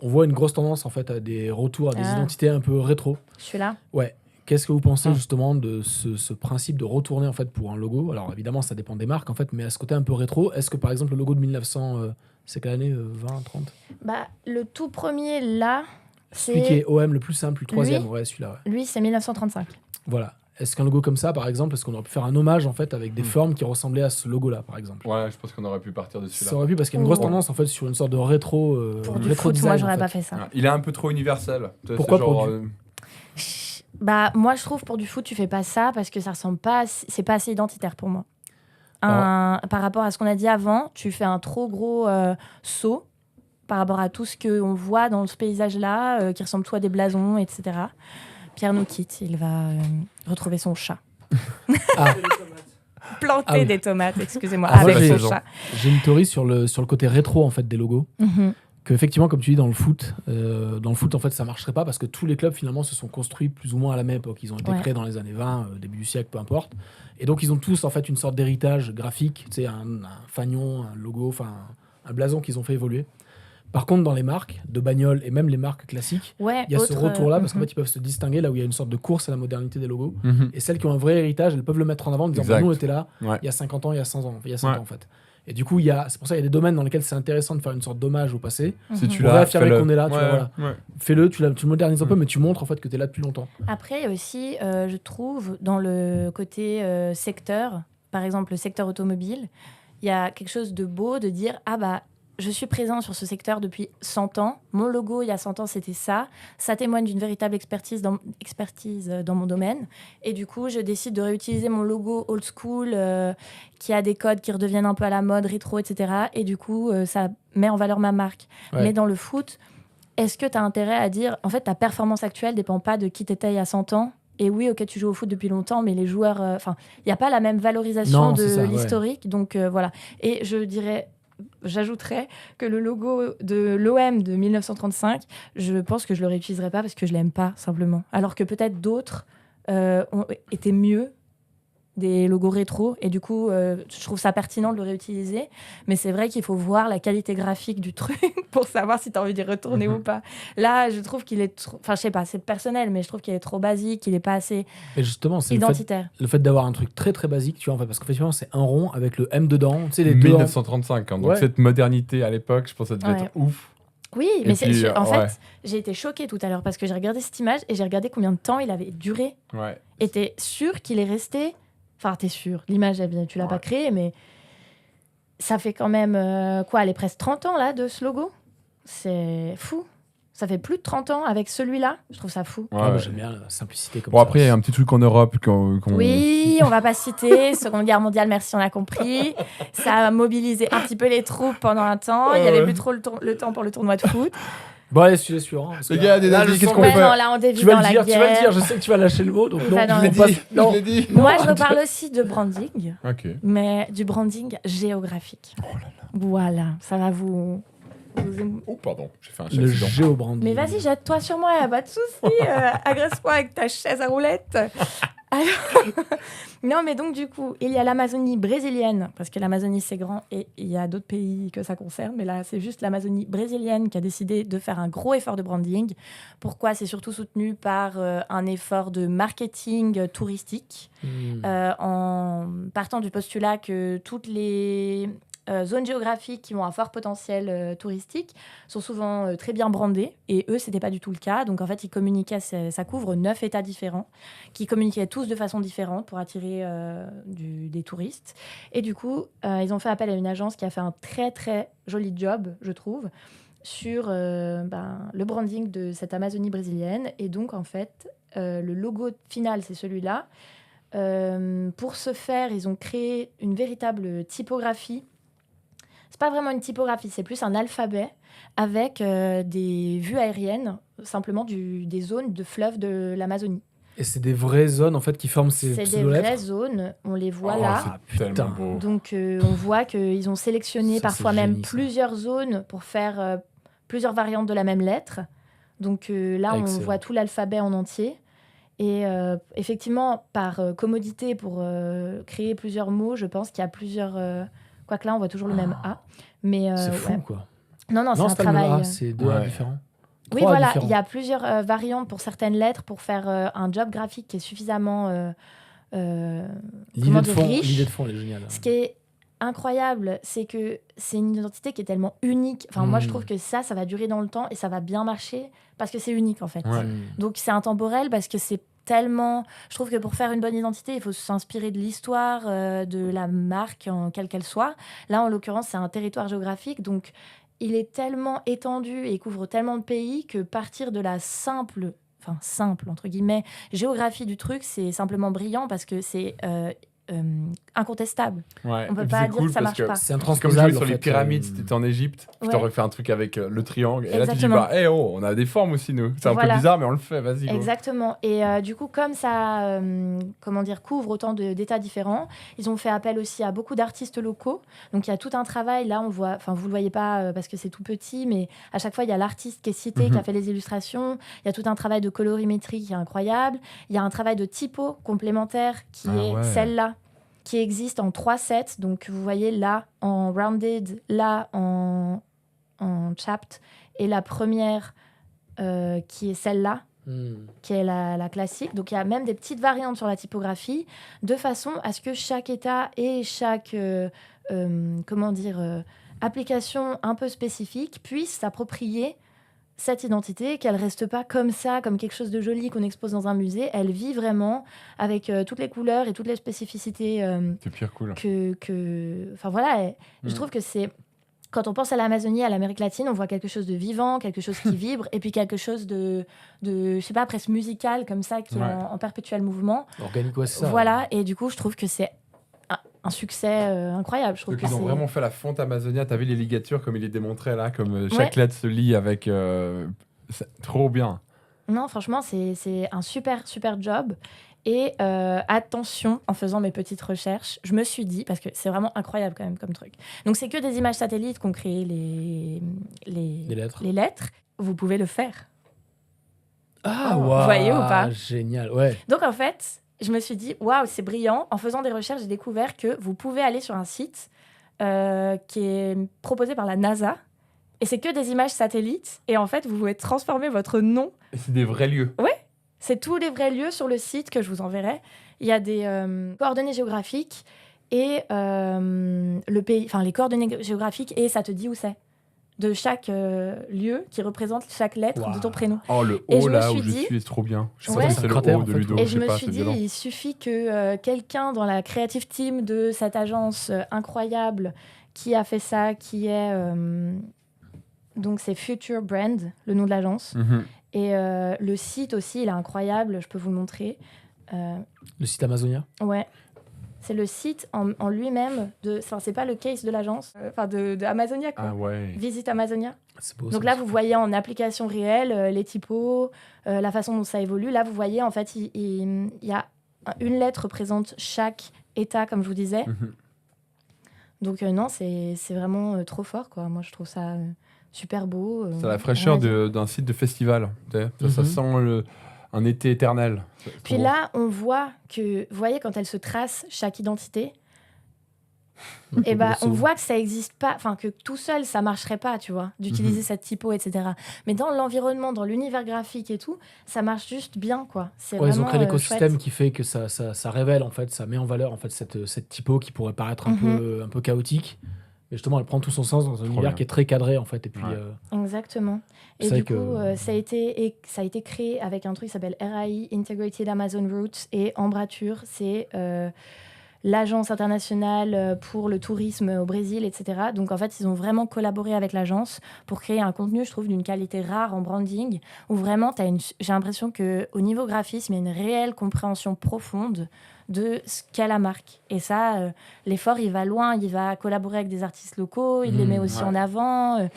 On voit une grosse tendance, en fait, à des retours à des Ah. identités un peu rétro. Je suis là. Ouais. Qu'est-ce que vous pensez Ah. justement de ce principe de retourner en fait pour un logo? Alors évidemment, ça dépend des marques en fait, mais à ce côté un peu rétro, est-ce que par exemple le logo de 1900, c'est quelle année 20, 30? Bah, le tout premier, là, Celui qui c'est... est OM le plus simple, le troisième, Lui ouais, celui-là. Ouais. Lui, c'est 1935. Voilà. Est-ce qu'un logo comme ça, par exemple, est-ce qu'on aurait pu faire un hommage en fait avec des formes qui ressemblaient à ce logo-là, par exemple? Ouais, je pense qu'on aurait pu partir de Ça celui-là. aurait pu parce qu'il y a une grosse Oh. tendance en fait sur une sorte de rétro. Pour du rétro foot, design, moi, en j'aurais fait. pas fait ça. Ah, il est un peu trop universel. Tu sais, Pourquoi c'est pour genre, du- Bah, moi, je trouve pour du foot, tu fais pas ça parce que ça ressemble pas, c'est pas assez identitaire pour moi. Par rapport à ce qu'on a dit avant, tu fais un trop gros saut par rapport à tout ce qu'on voit dans ce paysage-là, qui ressemble tout à des blasons, etc. Pierre nous quitte, il va retrouver son chat. Ah. Planter Ah oui. des tomates, excusez-moi, Ah, moi, avec j'ai- son chat. J'ai une théorie sur le côté rétro en fait des logos. Mhm. Que effectivement, comme tu dis, dans le foot, en fait, ça marcherait pas parce que tous les clubs finalement se sont construits plus ou moins à la même époque. Ils ont été Ouais. créés dans les années 20, début du siècle, peu importe. Et donc, ils ont tous en fait une sorte d'héritage graphique, tu sais, un fanion, un logo, enfin un blason qu'ils ont fait évoluer. Par contre, dans les marques de bagnoles et même les marques classiques, Ouais, il y a ce autre, retour-là parce qu'en mhm. fait, ils peuvent se distinguer là où il y a une sorte de course à la modernité des logos. Mhm. Et celles qui ont un vrai héritage, elles peuvent le mettre en avant en disant Exact. bah, nous, on était là Ouais. il y a 50 ans, il y a 100 ans, il y a 100 Ouais. ans en fait. Et du coup, c'est pour ça qu'il y a des domaines dans lesquels c'est intéressant de faire une sorte d'hommage au passé. Si tu On va l'as, affirmer fais-le. qu'on est là, tu vois, Ouais, voilà. ouais. Fais-le, tu le modernises un peu, Mm. mais tu montres en fait que tu es là depuis longtemps. Après, il y a aussi, je trouve, dans le côté secteur, par exemple le secteur automobile, il y a quelque chose de beau de dire ah bah je suis présent sur ce secteur depuis 100 ans. Mon logo, il y a 100 ans, c'était ça. Ça témoigne d'une véritable expertise dans mon domaine. Et du coup, je décide de réutiliser mon logo old school qui a des codes qui redeviennent un peu à la mode, rétro, etc. Et du coup, ça met en valeur ma marque. Ouais. Mais dans le foot, est-ce que tu as intérêt à dire, en fait, ta performance actuelle dépend pas de qui t'étais il y a 100 ans? Et oui, ok, tu joues au foot depuis longtemps, mais les joueurs... Enfin, il n'y a pas la même valorisation Non, de c'est ça, ouais. l'historique. Donc, voilà. Et j'ajouterais que le logo de l'OM de 1935, je pense que je le réutiliserai pas parce que je l'aime pas, simplement. Alors que peut-être d'autres ont été mieux, des logos rétro, et du coup, je trouve ça pertinent de le réutiliser. Mais c'est vrai qu'il faut voir la qualité graphique du truc pour savoir si tu as envie d'y retourner ou pas. Là, je trouve qu'il est trop... Enfin, je sais pas, c'est personnel, mais je trouve qu'il est trop basique, qu'il est pas assez Et justement, c'est identitaire. le fait d'avoir un truc très très basique, tu vois, en fait, parce qu'effectivement, c'est un rond avec le M dedans, tu sais, les deux. 1935, hein, donc Ouais. cette modernité à l'époque, je pense que ça devait Ouais. être ouf. Oui, Et mais puis, en ouais. fait, j'ai été choquée tout à l'heure parce que j'ai regardé cette image et j'ai regardé combien de temps il avait duré. Ouais. Et t'es sûr qu'il est resté... Enfin, t'es sûr. L'image, tu l'as Ouais. pas créée, mais ça fait quand même... elle est presque 30 ans, là, de ce logo. C'est fou. Ça fait plus de 30 ans avec celui-là. Je trouve ça fou. Ouais, Ah, moi, ouais. j'aime bien la simplicité comme Bon, ça. après, il y a un petit truc en Europe qu'on. Oui, on va pas citer. Seconde Guerre mondiale, merci, on a compris. Ça a mobilisé un petit peu les troupes pendant un temps. Il y avait plus trop le temps pour le tournoi de foot. Bon, allez, celui-là suivant. parce Les que gars, là, des là, nazis, je qu'est-ce sens qu'on que- fait Ouais, non, là, on dévie Tu vas dans le la dire, tu vas le guerre. dire, je sais que tu vas lâcher le mot, donc non, Va dans je la l'ai pas- non. Je l'ai dit. Moi, je reparle aussi de branding, Ok. mais du branding géographique. Voilà, ça va vous... Oh, pardon, j'ai fait un Le accident. géobranding. Mais vas-y, jette-toi sur moi, y a pas de souci. Agresse-moi avec ta chaise à roulettes. Alors... non, mais donc du coup, il y a l'Amazonie brésilienne, parce que l'Amazonie c'est grand et il y a d'autres pays que ça concerne, mais là c'est juste l'Amazonie brésilienne qui a décidé de faire un gros effort de branding. Pourquoi? C'est surtout soutenu par un effort de marketing touristique, Hmm. en partant du postulat que toutes les zones géographiques qui ont un fort potentiel touristique sont souvent très bien brandées. Et eux, ce n'était pas du tout le cas. Donc, en fait, ils communiquaient, ça couvre 9 États différents, qui communiquaient tous de façon différente pour attirer des touristes. Et du coup, ils ont fait appel à une agence qui a fait un très, très joli job, je trouve, sur le branding de cette Amazonie brésilienne. Et donc, en fait, le logo final, c'est celui-là. Pour ce faire, ils ont créé une véritable typographie. C'est pas vraiment une typographie, c'est plus un alphabet avec des vues aériennes, simplement des zones de fleuves de l'Amazonie. Et c'est des vraies zones en fait qui forment ces C'est des pseudo-lettres. vraies zones, on les voit Oh, là. c'est tellement putain. beau. Donc on voit qu'ils ont sélectionné Ça, parfois c'est même génie, ça. plusieurs zones pour faire plusieurs variantes de la même lettre. Donc là, Excellent. on voit tout l'alphabet en entier. Et effectivement, par commodité, pour créer plusieurs mots, je pense qu'il y a plusieurs... Quoique là, on voit toujours le même A. Mais, C'est fou ouais. quoi. Non, Non, c'est un c'est pas le même travail... A, c'est deux A Ouais. différents. Oui, Trois A voilà, différents. il y a plusieurs variantes pour certaines lettres pour faire un job graphique qui est suffisamment L'idée de fond, riche. elle est géniale. Ce qui est incroyable, c'est que c'est une identité qui est tellement unique. Enfin, moi, je trouve que ça va durer dans le temps et ça va bien marcher parce que c'est unique, en fait. Ouais. Donc, c'est intemporel parce que c'est tellement... Je trouve que pour faire une bonne identité, il faut s'inspirer de l'histoire de la marque, quelle qu'elle soit. Là, en l'occurrence, c'est un territoire géographique, donc il est tellement étendu et couvre tellement de pays que partir de la simple, entre guillemets, géographie du truc, c'est simplement brillant parce que c'est incontestable. Ouais. On peut Et puis pas c'est dire cool que ça parce marche pas. C'est Comme intransposable. jouer sur en les fait, pyramides, si t'étais en Égypte, je Ouais. t'aurais fait un truc avec le triangle. Et là, tu dis, Exactement. bah, on a des formes aussi, nous. C'est un Voilà. peu bizarre, mais on le fait, vas-y. go. Exactement. Et du coup, comme ça couvre autant d'états différents, ils ont fait appel aussi à beaucoup d'artistes locaux. Donc, il y a tout un travail. Là, on voit, enfin, vous le voyez pas parce que c'est tout petit, mais à chaque fois, il y a l'artiste qui est cité, qui a fait les illustrations. Il y a tout un travail de colorimétrie qui est incroyable. Il y a un travail de typo complémentaire qui Ah est ouais. celle-là, qui existe en 3 sets. Donc, vous voyez là en rounded, là en chapped, et la première qui est celle-là, qui est la classique. Donc, il y a même des petites variantes sur la typographie, de façon à ce que chaque état et chaque application un peu spécifique puisse s'approprier cette identité, qu'elle reste pas comme ça, comme quelque chose de joli qu'on expose dans un musée. Elle vit vraiment avec toutes les couleurs et toutes les spécificités C'est pire cool. Enfin voilà, je trouve que c'est... Quand on pense à l'Amazonie, à l'Amérique latine, on voit quelque chose de vivant, quelque chose qui vibre, et puis quelque chose de je sais pas, presque musical, comme ça, qui est Ouais. en perpétuel mouvement. Organique, ouais, c'est ça. Voilà, et du coup, je trouve que c'est un succès incroyable. Je trouve Donc, que ils ont c'est... vraiment fait la fonte Amazonia. T'as vu les ligatures comme il est démontré là, comme chaque lettre se lie avec. C'est trop bien. Non, franchement, c'est un super, super job. Et attention, en faisant mes petites recherches, je me suis dit, parce que c'est vraiment incroyable quand même comme truc. Donc, c'est que des images satellites qu'ont créé les lettres. les lettres. Vous pouvez le faire. Ah, Vous waouh. voyez ou pas? Génial, ouais. Donc, en fait, je me suis dit, waouh, c'est brillant. En faisant des recherches, j'ai découvert que vous pouvez aller sur un site qui est proposé par la NASA. Et c'est que des images satellites. Et en fait, vous pouvez transformer votre nom. Et c'est des vrais lieux. C'est tous les vrais lieux sur le site que je vous enverrai. Il y a des coordonnées géographiques et le pays, enfin les coordonnées géographiques, et ça te dit où c'est de chaque lieu qui représente chaque lettre de ton prénom. Oh, le Et haut je me là suis où je dit- suis, c'est trop bien. Je sais Ouais. pas si C'est c'est un le cratère, haut en de fait. Ludo. Et je je sais me pas, suis c'est dit, violent. il suffit que quelqu'un dans la creative team de cette agence incroyable qui a fait ça, qui est... donc c'est Future Brand, le nom de l'agence. Mhm. Et le site aussi, il est incroyable, je peux vous le montrer. Le site Amazonia. Ouais. C'est le site en lui-même, enfin c'est pas le case de l'agence, de Amazonia quoi. Ah ouais. Visite Amazonia. C'est beau. Donc ça. là, vous voyez en application réelle les typos, la façon dont ça évolue. Là, vous voyez, en fait, il y a une lettre représente chaque état, comme je vous disais. Mhm. Donc non, c'est vraiment trop fort, quoi. Moi, je trouve ça super beau. C'est la fraîcheur rien à dire. d'un site de festival. Tu sais. Ça Mhm. sent un été éternel. C'est trop Puis beau. là, on voit que, vous voyez, quand elle se trace chaque identité, et ben, on voit que ça existe pas, enfin que tout seul ça marcherait pas, tu vois, d'utiliser cette typo, etc. Mais dans l'environnement, dans l'univers graphique et tout, ça marche juste bien, quoi. C'est Ouais, ils ont vraiment créé l'écosystème chouette. qui fait que ça révèle, en fait, ça met en valeur en fait, cette typo qui pourrait paraître un peu chaotique, Et justement, elle prend tout son sens dans un univers bien. qui est très cadré, en fait. Et puis, Ouais. Exactement. Et C'est du vrai coup, que- ça a été créé avec un truc qui s'appelle RAI, Integrated Amazon Routes, et Embratur, c'est l'agence internationale pour le tourisme au Brésil, etc. Donc en fait, ils ont vraiment collaboré avec l'agence pour créer un contenu, je trouve, d'une qualité rare en branding, où vraiment, j'ai l'impression qu'au niveau graphisme, il y a une réelle compréhension profonde de ce qu'est la marque. Et ça, l'effort, il va loin, il va collaborer avec des artistes locaux, il les met aussi ouais. en avant.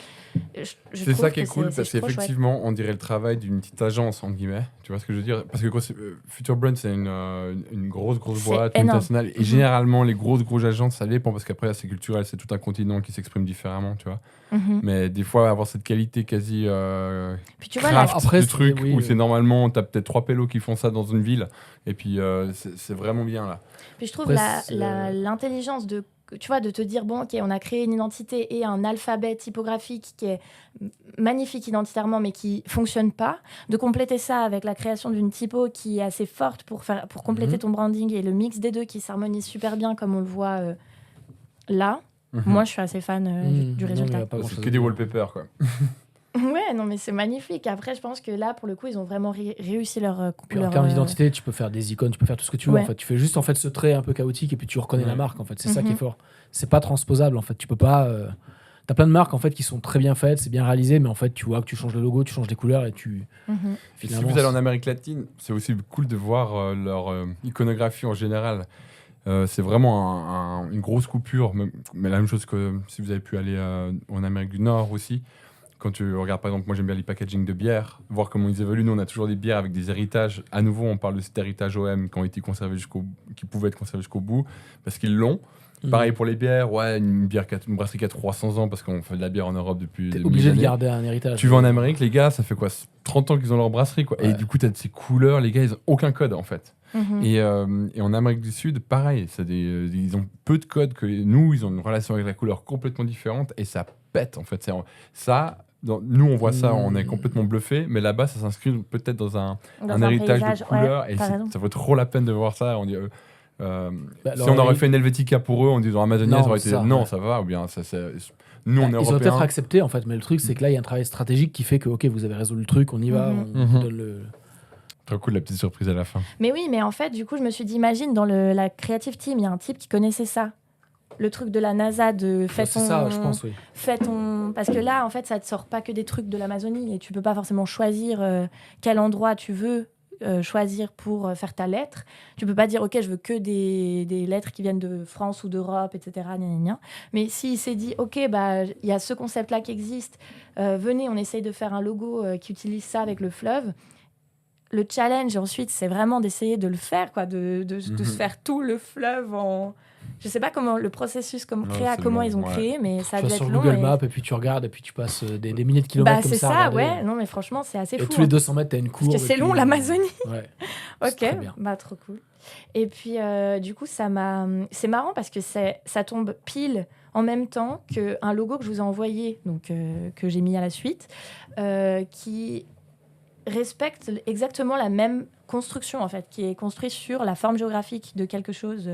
Je C'est trouve ça qui est que cool, c'est parce trop chouette. qu'effectivement, on dirait le travail d'une petite agence, entre guillemets. Tu vois ce que je veux dire? Parce que Future Brand, c'est une grosse C'est boîte énorme. multinationale. Et généralement, les grosses agences, ça dépend, parce qu'après, c'est culturel, c'est tout un continent qui s'exprime différemment, tu vois. Mhm. Mais des fois, avoir cette qualité quasi Puis tu vois, craft Après, de c'est- truc, oui, où oui. c'est normalement, t'as peut-être 3 pélos qui font ça dans une ville, et puis c'est vraiment bien, là. Puis je trouve Après, c'est- l'intelligence de, tu vois, de te dire, bon, ok, on a créé une identité et un alphabet typographique qui est magnifique identitairement, mais qui fonctionne pas, de compléter ça avec la création d'une typo qui est assez forte pour compléter Mhm. ton branding, et le mix des deux qui s'harmonise super bien, comme on le voit là. Mhm. Moi, je suis assez fan du non, mais il y résultat. a pas C'est grand-chose que à des dire. wallpapers, quoi. Ouais, non, mais c'est magnifique. Après, je pense que là, pour le coup, ils ont vraiment réussi leur Puis en leur, termes d'identité, tu peux faire des icônes, tu peux faire tout ce que tu veux. Ouais. En fait, tu fais juste en fait ce trait un peu chaotique et puis tu reconnais Ouais. la marque. En fait, c'est ça qui est Mhm. fort. C'est pas transposable. En fait, tu peux pas. T'as plein de marques en fait qui sont très bien faites, c'est bien réalisé, mais en fait, tu vois que tu changes le logo, tu changes les couleurs et tu. Mhm. Et si Finalement, vous allez en Amérique latine, c'est aussi cool de voir leur iconographie en général. C'est vraiment une grosse coupure, mais la même chose que si vous avez pu aller en Amérique du Nord aussi. Quand tu regardes, par exemple, moi j'aime bien les packaging de bières, voir comment ils évoluent. Nous, on a toujours des bières avec des héritages. À nouveau, on parle de cet héritage OM qui ont été conservés qui pouvaient être conservés jusqu'au bout, parce qu'ils l'ont. Mhm. Pareil pour les bières, ouais, une brasserie qui a 300 ans, parce qu'on fait de la bière en Europe depuis T'es des obligé de milliers garder un héritage. Tu vas en Amérique, les gars, ça fait quoi 30 ans qu'ils ont leur brasserie, quoi. Ouais. Et du coup, tu as ces couleurs, les gars, ils ont aucun code, en fait. Mhm. Et en Amérique du Sud, pareil, ils ont peu de codes que nous, ils ont une relation avec la couleur complètement différente, et ça pète, en fait. Nous, on voit ça, on est complètement bluffé, mais là-bas, ça s'inscrit peut-être dans un héritage paysage, de couleurs, ouais, et t'as raison. ça vaut trop la peine de voir ça. On dit, Bah, si alors, on aurait ils- fait une Helvetica pour eux en disant Amazonia, Non, ça aurait été ça, non, ouais. ça va, ou bien nous, on est ils ont européens. peut-être accepté en fait, mais le truc c'est que là il y a un travail stratégique qui fait que ok, vous avez résolu le truc, on y va, Mhm. on vous Mhm. donne le. Trop cool, la petite surprise à la fin. Mais oui, mais en fait, du coup, je me suis dit, imagine, dans la creative team, il y a un type qui connaissait ça. Le truc de la NASA, de C'est ça, je pense, oui. Parce que là, en fait, ça te sort pas que des trucs de l'Amazonie, et tu peux pas forcément choisir quel endroit tu veux choisir pour faire ta lettre. Tu peux pas dire, ok, je veux que des lettres qui viennent de France ou d'Europe, etc. Gna, gna, gna. Mais s'il s'est dit, ok, bah, il y a ce concept-là qui existe, venez, on essaye de faire un logo qui utilise ça avec le fleuve. Le challenge, ensuite, c'est vraiment d'essayer de le faire, quoi, de se faire tout le fleuve en... Je sais pas comment le processus Non, c'est comment long, ils ont ouais. créé, mais ça a Tu dû vas être sur long. Google et- Maps et puis tu regardes et puis tu passes des milliers de kilomètres Bah, comme c'est ça. à ça, regarder. ouais. Non, mais franchement, c'est assez Et fou. tous les hein. 200 mètres, t'as une courbe. Parce que c'est et long, puis, l'Amazonie. Ouais. C'est Ok, très bien. bah trop cool. Et puis du coup, c'est marrant parce que ça tombe pile en même temps qu'un logo que je vous ai envoyé, donc que j'ai mis à la suite, qui respecte exactement la même construction en fait, qui est construit sur la forme géographique de quelque chose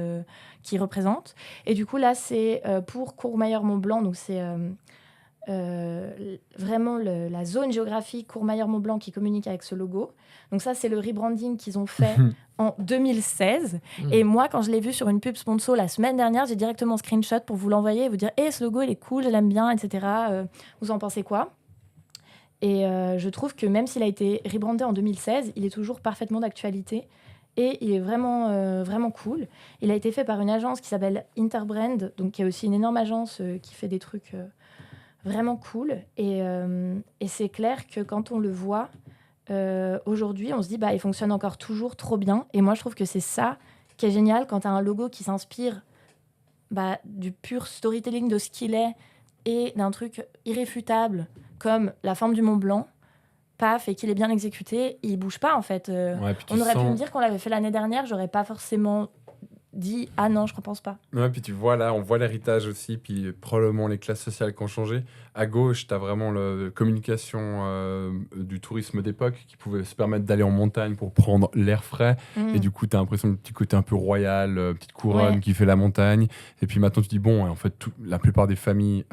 qui représente. Et du coup là, c'est pour Courmayeur-Mont-Blanc, donc c'est vraiment la zone géographique Courmayeur-Mont-Blanc qui communique avec ce logo. Donc ça, c'est le rebranding qu'ils ont fait en 2016. Et moi, quand je l'ai vu sur une pub sponsor la semaine dernière, j'ai directement screenshot pour vous l'envoyer et vous dire « ce logo, il est cool, je l'aime bien, etc. Vous en pensez quoi ?» Et je trouve que même s'il a été rebrandé en 2016, il est toujours parfaitement d'actualité. Et il est vraiment, vraiment cool. Il a été fait par une agence qui s'appelle Interbrand, donc qui est aussi une énorme agence qui fait des trucs vraiment cool. Et c'est clair que quand on le voit, aujourd'hui, on se dit il fonctionne encore toujours trop bien. Et moi, je trouve que c'est ça qui est génial quand tu as un logo qui s'inspire du pur storytelling de ce qu'il est et d'un truc irréfutable comme la forme du Mont Blanc, paf, et qu'il est bien exécuté, il bouge pas en fait. Ouais, puis tu On aurait pu sens- me dire qu'on l'avait fait l'année dernière, j'aurais pas forcément dit « Ah non, je ne pense pas Ouais, puis tu vois là, on voit l'héritage aussi, puis probablement les classes sociales qui ont changé. À gauche, tu as vraiment la communication du tourisme d'époque qui pouvait se permettre d'aller en montagne pour prendre l'air frais. ». Et du coup, tu as l'impression d'un petit côté un peu royal, petite couronne Ouais. qui fait la montagne. Et puis maintenant, tu dis, bon, en fait, la plupart des familles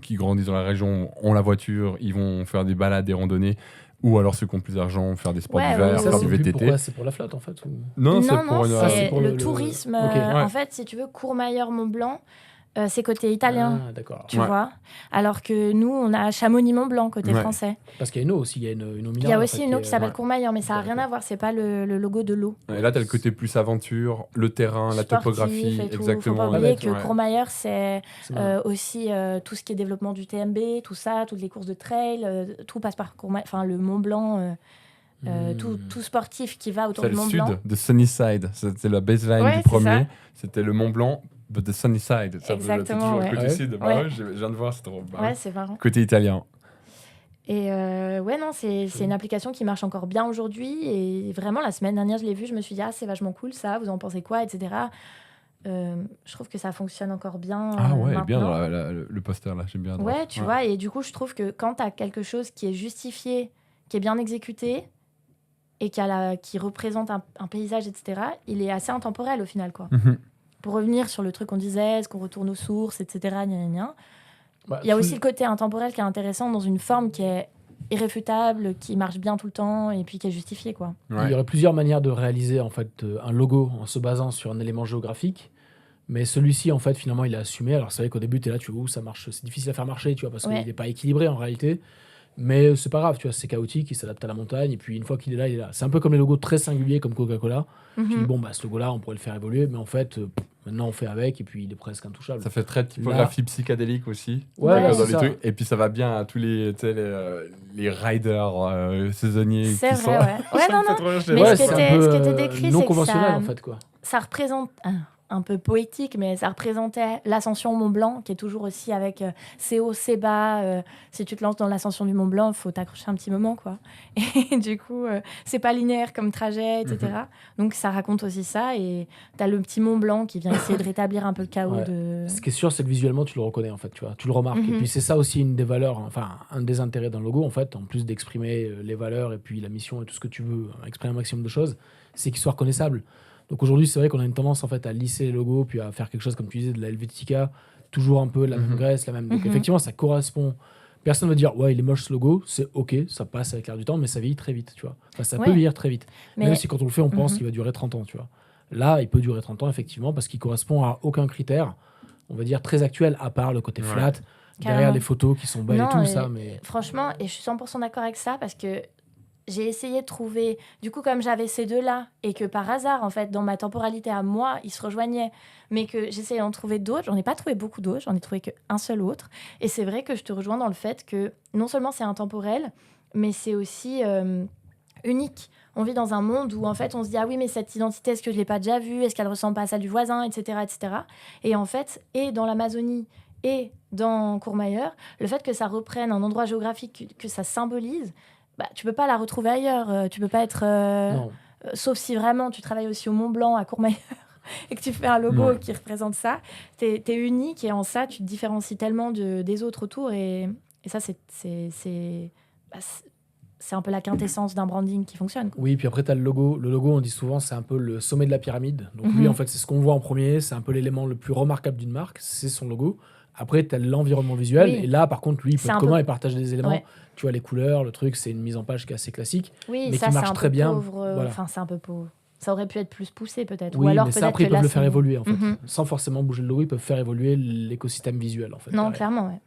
qui grandissent dans la région ont la voiture, ils vont faire des balades, des randonnées. Ou alors ceux qui ont plus d'argent, faire des sports Ouais, d'hiver, ouais, Ça, faire c'est du vu VTT. pourquoi c'est pour la flotte en fait ou... Non, c'est Non, pour une... c'est pour le le- tourisme. Ok. Ouais. En fait, si tu veux, Courmayeur-Mont-Blanc, c'est côté italien, Ah, d'accord. tu Ouais. vois. Alors que nous, on a Chamonix-Mont-Blanc, côté Ouais. français. Parce qu'il y a une eau aussi, il y a une eau Il y minérale. a en aussi fait, une eau qui s'appelle ouais. Courmayeur, mais ça n'a rien à voir. C'est pas le logo de l'eau. Et là, tu as le côté plus aventure, le terrain, la Sportif topographie. et tout. Exactement. Faut pas Ouais. oublier Ouais. que Courmayeur, c'est C'est marrant. aussi tout ce qui est développement du TMB, tout ça, toutes les courses de trail, tout passe par Courmayeur. Enfin, le Mont Blanc, tout sportif qui va autour C'est du le Mont sud Blanc. de Sunnyside. C'était la baseline Ouais, du c'est premier. ça. C'était le Mont Blanc, but the Sunnyside. Ça, Exactement, toujours ouais. le côté Ouais. sud. Bah Ouais. ouais, je viens de voir, c'est trop. Bah Ouais, ouais. c'est marrant. Côté italien. Et ouais, non, c'est une application qui marche encore bien aujourd'hui. Et vraiment, la semaine dernière, je l'ai vue, je me suis dit, ah, c'est vachement cool ça, vous en pensez quoi, etc. Je trouve que ça fonctionne encore bien. Ah ouais, bien maintenant. dans le poster là, j'aime bien. à droite. Ouais, tu vois, et du coup, je trouve que quand tu as quelque chose qui est justifié, qui est bien exécuté, et qui représente un paysage, etc., il est assez intemporel au final, quoi. Mhm. Pour revenir sur le truc qu'on disait, est-ce qu'on retourne aux sources, etc., gna, gna, gna. Bah, Il y a tout- aussi le côté intemporel qui est intéressant dans une forme qui est irréfutable, qui marche bien tout le temps, et puis qui est justifiée, quoi. Il Ouais. y aurait plusieurs manières de réaliser en fait un logo en se basant sur un élément géographique. Mais celui-ci, en fait, finalement, il est assumé. Alors, c'est vrai qu'au début, tu es là, tu vois où ça marche. C'est difficile à faire marcher, tu vois, parce Ouais. qu'il n'est pas équilibré en réalité. Mais c'est pas grave, tu vois, c'est chaotique, il s'adapte à la montagne. Et puis, une fois qu'il est là, il est là. C'est un peu comme les logos très singuliers comme Coca-Cola. Tu dis, Mhm. bon, bah, ce logo-là, on pourrait le faire évoluer. Mais en fait, maintenant, on fait avec. Et puis, il est presque intouchable. Ça fait très typographie psychédélique aussi. Ouais, Ouais, Dans c'est les ça. trucs. Et puis ça va bien à tous les, tu sais, les riders saisonniers C'est qui vrai, sont. ouais. Ouais, Ça me non, fait non. trop rire, je Mais les Ouais, vois. ce que c'est t'es- un peu ce que t'es décrit, non c'est que conventionnel, ça- en fait, quoi. Ça représente un peu poétique, mais ça représentait l'ascension au Mont Blanc, qui est toujours aussi avec ses hauts, ses bas. Si tu te lances dans l'ascension du Mont Blanc, il faut t'accrocher un petit moment, quoi. Et du coup, c'est pas linéaire comme trajet, etc. Donc ça raconte aussi ça. Et t'as le petit Mont Blanc qui vient essayer de rétablir un peu le chaos Ouais. de... Ce qui est sûr, c'est que visuellement, tu le reconnais, en fait, tu vois, tu le remarques. Et Mhm. puis, c'est ça aussi une des valeurs, enfin, un des intérêts d'un logo, en fait, en plus d'exprimer les valeurs et puis la mission et tout ce que tu veux, exprimer un maximum de choses, c'est qu'il soit reconnaissable. Donc aujourd'hui, c'est vrai qu'on a une tendance, en fait, à lisser les logos, puis à faire quelque chose, comme tu disais, de la Helvetica, toujours un peu la même Mhm. graisse, la même. Donc, Mhm. effectivement, ça correspond. Personne ne va dire, ouais, il est moche ce logo, c'est ok, ça passe avec l'air du temps, mais ça vieillit très vite, tu vois. Enfin, ça Ouais. peut vieillir très vite. Mais Même si quand on le fait, on pense Mhm. qu'il va durer 30 ans, tu vois. Là, il peut durer 30 ans, effectivement, parce qu'il correspond à aucun critère, on va dire, très actuel, à part le côté Ouais. flat, derrière Carrément. les photos qui sont belles Non, et tout et- ça, mais... franchement, et je suis 100% d'accord avec ça, parce que j'ai essayé de trouver... Du coup, comme j'avais ces deux-là, et que par hasard, en fait, dans ma temporalité à moi, ils se rejoignaient, mais que j'essayais d'en trouver d'autres, j'en ai pas trouvé beaucoup d'autres, j'en ai trouvé qu'un seul autre. Et c'est vrai que je te rejoins dans le fait que non seulement c'est intemporel, mais c'est aussi unique. On vit dans un monde où, en fait, on se dit « Ah oui, mais cette identité, est-ce que je l'ai pas déjà vue? Est-ce qu'elle ressemble pas à celle du voisin ?» etc., etc. Et en fait, et dans l'Amazonie et dans Courmayeur, le fait que ça reprenne un endroit géographique, que ça symbolise, bah, tu peux pas la retrouver ailleurs. Tu peux pas être... Non. sauf si vraiment tu travailles aussi au Mont Blanc, à Courmayeur, et que tu fais un logo Ouais. qui représente ça. T'es unique, et en ça, tu te différencies tellement des autres autour. Et ça, c'est un peu la quintessence d'un branding qui fonctionne, quoi. Oui, puis après, tu as le logo. Le logo, on dit souvent, c'est un peu le sommet de la pyramide. Donc lui, Mhm. en fait, c'est ce qu'on voit en premier, c'est un peu l'élément le plus remarquable d'une marque, c'est son logo. Après, tu as l'environnement visuel, Oui. et là, par contre, lui, il peut C'est être un commun peu- et partage des éléments. Ouais. Tu vois, les couleurs, le truc, c'est une mise en page qui est assez classique. Oui, Mais ça, qui c'est marche un très peu bien, pauvre. voilà. Enfin, c'est un peu pauvre. Ça aurait pu être plus poussé, peut-être. Oui, Ou alors, mais ça, peut-être après, ils que peuvent là, le faire c'est- évoluer, en fait. Mhm. Sans forcément bouger le logo, ils peuvent faire évoluer l'écosystème visuel, en fait. Non, derrière. clairement, ouais.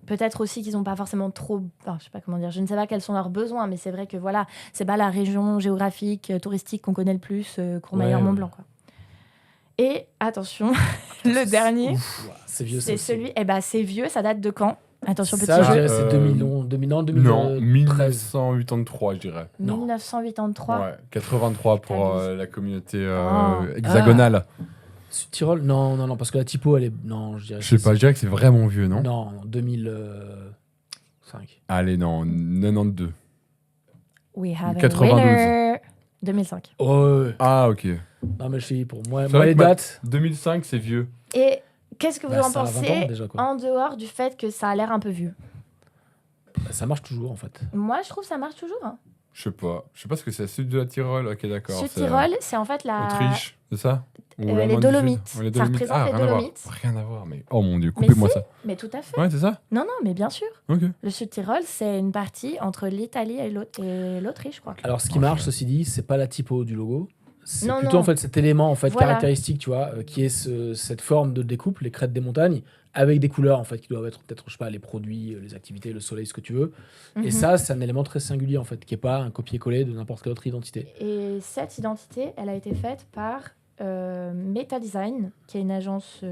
Peut-être aussi qu'ils n'ont pas forcément trop... Enfin, je sais pas comment dire. Je ne sais pas quels sont leurs besoins, mais c'est vrai que, voilà, c'est pas la région géographique, touristique qu'on connaît le plus, Courmayeur, Ouais, Mont-Blanc, quoi. Et, attention, le dernier, Ouf, ouais, c'est vieux, ça c'est aussi. celui... Eh ben, c'est vieux, ça date de quand? Attention, petit Ça, je jeu. dirais, c'est Euh, 2011, 2013. Non, 1983, je dirais. non. 1983. Ouais, 83 pour T'abuses. la communauté Oh. hexagonale. Tyrol, non, parce que la typo, elle est. Non, je dirais. Je sais pas, je dirais que c'est vraiment vieux, non? Non, 2005. Allez, non, 92. We have a 92. winner. 2005. Oh, ouais. Ah, ok. Non, mais je suis pour moi, C'est moi vrai les que ma- dates. 2005, c'est vieux. Et qu'est-ce que vous Bah, en ça a 20 pensez ans déjà, quoi. en dehors du fait que ça a l'air un peu vieux? Bah, ça marche toujours en fait. Moi, je trouve que ça marche toujours. Hein. Je sais pas. Je sais pas ce que c'est. Sud de la Tyrol. Ok, d'accord. Sud c'est, Tyrol, c'est en fait la. Autriche, c'est ça Ou les l'Allemagne du Sud Dolomites. Ouais, les Ça Dolomites. représente Ah, les rien à voir. Dolomites. Rien à voir, mais oh mon dieu, Mais coupez-moi si. ça. Mais tout à fait. Ouais, c'est ça Non, non, mais bien sûr. Ok. Le Sud Tyrol, c'est une partie entre l'Italie et l'Autriche, je crois. Alors, ce qui marche, ceci dit, c'est pas la typo du logo. C'est Non, plutôt non. en fait cet élément en fait Voilà. caractéristique, tu vois, qui est cette forme de découpe, les crêtes des montagnes, avec des couleurs en fait qui doivent être peut-être, je sais pas, les produits, les activités, le soleil, ce que tu veux. Mhm. Et ça, c'est un élément très singulier en fait, qui est pas un copier-coller de n'importe quelle autre identité. Et cette identité, elle a été faite par Meta Design, qui est une agence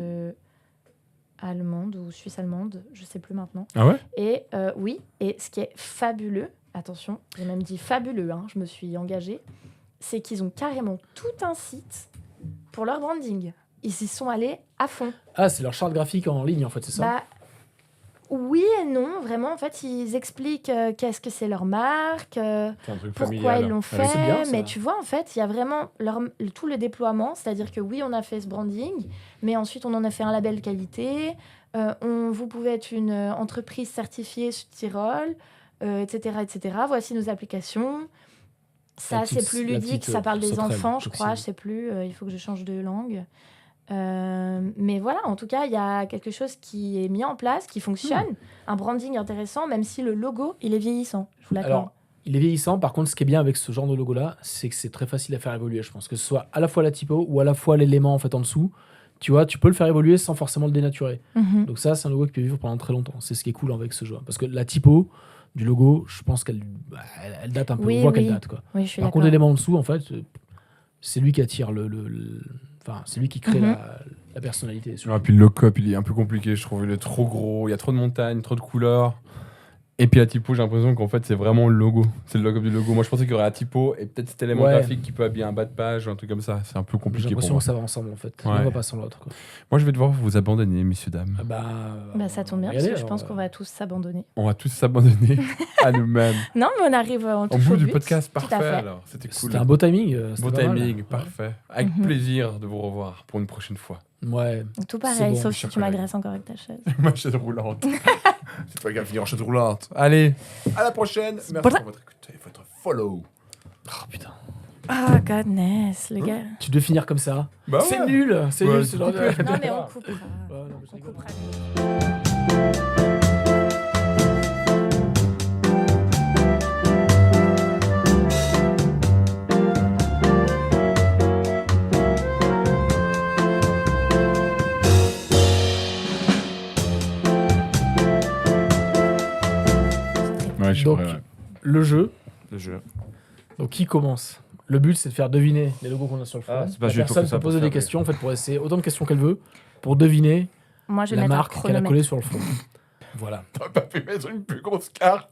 allemande ou suisse-allemande, je sais plus maintenant. Ah ouais Et oui, et ce qui est fabuleux, attention, j'ai même dit fabuleux, hein, je me suis engagée, c'est qu'ils ont carrément tout un site pour leur branding. Ils y sont allés à fond. Ah, c'est leur charte graphique en ligne en fait, c'est ça. Bah, oui et non, vraiment, en fait, ils expliquent qu'est-ce que c'est leur marque, C'est un truc pourquoi ils l'ont fait, c'est bien, ça. mais tu vois, en fait, il y a vraiment tout le déploiement, c'est-à-dire que oui, on a fait ce branding, mais ensuite, on en a fait un label qualité, vous pouvez être une entreprise certifiée Sud Tyrol, etc., etc. Voici nos applications. Ça, La petite- c'est plus la ludique, petite, ça parle des sauterelle, enfants, je crois, Proxime. je sais plus, il faut que je change de langue. Mais voilà, en tout cas, il y a quelque chose qui est mis en place, qui fonctionne, un branding intéressant, même si le logo, il est vieillissant, je vous l'accorde. Alors, il est vieillissant. Par contre, ce qui est bien avec ce genre de logo-là, c'est que c'est très facile à faire évoluer. Je pense que ce soit à la fois la typo ou à la fois l'élément en fait en dessous. Tu vois, tu peux le faire évoluer sans forcément le dénaturer. Mhm. Donc ça, c'est un logo qui peut vivre pendant très longtemps. C'est ce qui est cool avec ce jeu. Parce que la typo du logo, je pense elle date un peu. Oui, On voit qu'elle oui. date, quoi. Oui, je suis Par d'accord. contre, l'élément en dessous, en fait, c'est lui qui attire Enfin, c'est lui qui crée Mhm. la personnalité. Et puis le lock-up, il est un peu compliqué, je trouve. Il est trop gros, il y a trop de montagnes, trop de couleurs. Et puis la typo, j'ai l'impression qu'en fait, c'est vraiment le logo. C'est le logo du logo. Moi, je pensais qu'il y aurait la typo et peut-être cet élément Ouais. graphique qui peut habiller un bas de page ou un truc comme ça. C'est un peu J'ai compliqué pour l'impression moi. que ça va ensemble, en fait. Ouais. L'un va pas sans l'autre, quoi. Moi, je vais devoir vous abandonner, messieurs, dames. Ah bah, Bah, ça tombe bien, regardez, parce que je pense alors, qu'on va tous s'abandonner. On va tous s'abandonner à nous-mêmes. Non, mais on arrive en Au touche bout au du but. podcast, Tout à parfait fait. alors. C'était cool. C'était un beau timing. Beau c'était pas mal. timing, Ouais. parfait. Avec Mhm. plaisir de vous revoir pour une prochaine fois. Ouais. Tout C'est pareil, bon, sauf cher si tu collègue. m'agresses encore avec ta chaise. Ma chaise roulante. C'est toi qui vas finir en chaise roulante. Allez, à la prochaine. Merci pour votre écoute et votre follow. Oh putain. Ah, godness, les gars. Tu devais finir comme ça. Bah C'est ouais. nul. C'est Ouais, nul. c'est ce genre de- Non, mais on coupera. Ouais, non, mais je On rigole. coupera. Ouais, je Donc, ouais. le jeu. Le jeu. Donc, qui commence? Le but, c'est de faire deviner les logos qu'on a sur le front. Ah, c'est pas La juste pour personne ça, peut pour poser faire des des- questions, en fait, pour essayer autant de questions qu'elle veut, pour deviner Moi, je vais la mettre un marque qu'elle a chronomètre. collée sur le front. Voilà. T'aurais pas pu mettre une plus grosse carte.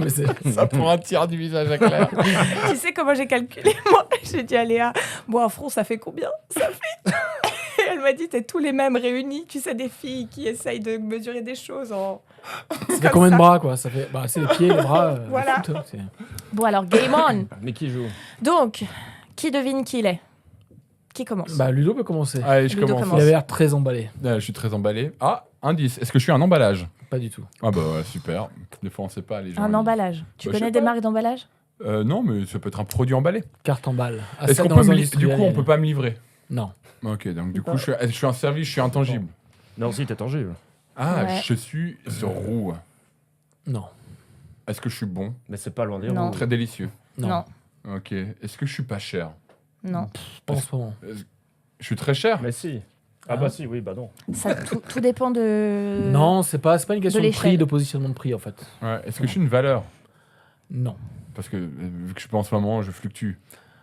Mais c'est- Ça prend un tiers du visage à Claire. Tu sais comment j'ai calculé, moi? J'ai dit à Léa, bon, un front, ça fait combien? Ça fait... Et elle m'a dit, t'es tous les mêmes réunis. Tu sais, des filles qui essayent de mesurer des choses en... Ça fait Comme combien de ça. bras, quoi? Ça fait. Bah, c'est les pieds, les bras. Voilà. le foot, c'est- Bon, alors, game on. Mais qui joue? Donc, qui devine qui il est? Qui commence? Bah, Ludo peut commencer. Allez, je Ludo commence. Il commence. avait l'air très emballé. Je suis très emballé. Ah, indice. Est-ce que je suis un emballage? Pas du tout. Ah bah ouais, super. Des fois, on sait pas les gens. Un ils- emballage. Tu Bah, je connais sais des pas. marques d'emballage? Non, mais ça peut être un produit emballé. Carte en balle. Ah, Est-ce ça, qu'on dans peut les me li- industriels, Du coup, on peut pas me livrer. Non. Ok, donc du coup, je suis un service, je suis intangible. Non, si, t'es tangible. Ah, Ouais. je suis sur roue. Non. Est-ce que je suis bon? Mais c'est pas loin des Non. roues. Très délicieux. Non. Ok. Est-ce que je suis pas cher? Non. Pas en ce moment. Je suis très cher? Mais si. Ah Hein bah si, oui, bah non. Ça, tout dépend de... Non, c'est pas une question de l'échelle. prix, de positionnement de prix, en fait. Ouais. Est-ce que je suis une valeur? Non. Parce que vu que je suis pas en ce moment, je fluctue.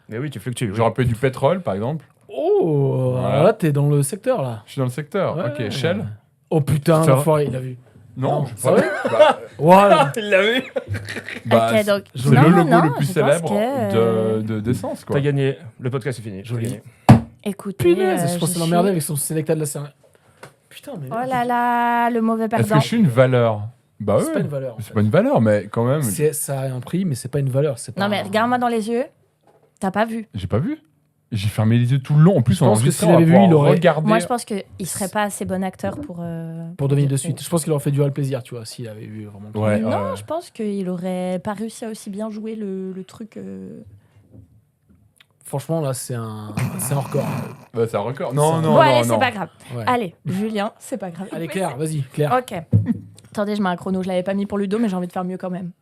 Mais oui, tu fluctues. oui. J'aurais pu du pétrole, par exemple. Oh, Voilà. alors là, t'es dans le secteur, là. Je suis dans le secteur. Ouais. Ok. Shell? Oh putain, Ça va. l'enfoiré, il a vu. Non, Non, je sais ça pas. Bah, Voilà. Il l'a vu. bah, Ok, donc- c'est Non, le logo non, le plus je pense célèbre que, d'essence, quoi. T'as gagné. Le podcast est fini. T'as Joli. gagné. Écoutez, Punaise, je pensais l'emmerder suis... avec son sélecta de la série. Putain, mais. Oh là là, le mauvais Est-ce perdant. que je suis une valeur? Bah C'est ouais. pas une valeur. en C'est fait. pas une valeur, mais quand même. Ça a un prix, mais c'est pas une valeur. C'est Non pas mais un- regarde-moi dans les yeux. T'as pas vu? J'ai pas vu. J'ai fermé les yeux tout le long. En plus, on pense que enregistrait, s'il on va avait vu, pouvoir il aurait- regarder. Moi, je pense qu'il serait pas assez bon acteur pour Devenir de dire suite. que- Je pense qu'il aurait fait durer le plaisir, tu vois, s'il avait eu vraiment. Ouais, Non, ouais. je pense qu'il aurait pas réussi à aussi bien jouer le truc. Franchement, là, c'est un record. Bah, c'est un record. Non, non, Bon, non, allez, non. c'est pas grave. Ouais. Allez, Julien, c'est pas grave. Allez, Claire, vas-y, Claire. Ok. Attendez, je mets un chrono. Je l'avais pas mis pour Ludo, mais j'ai envie de faire mieux quand même.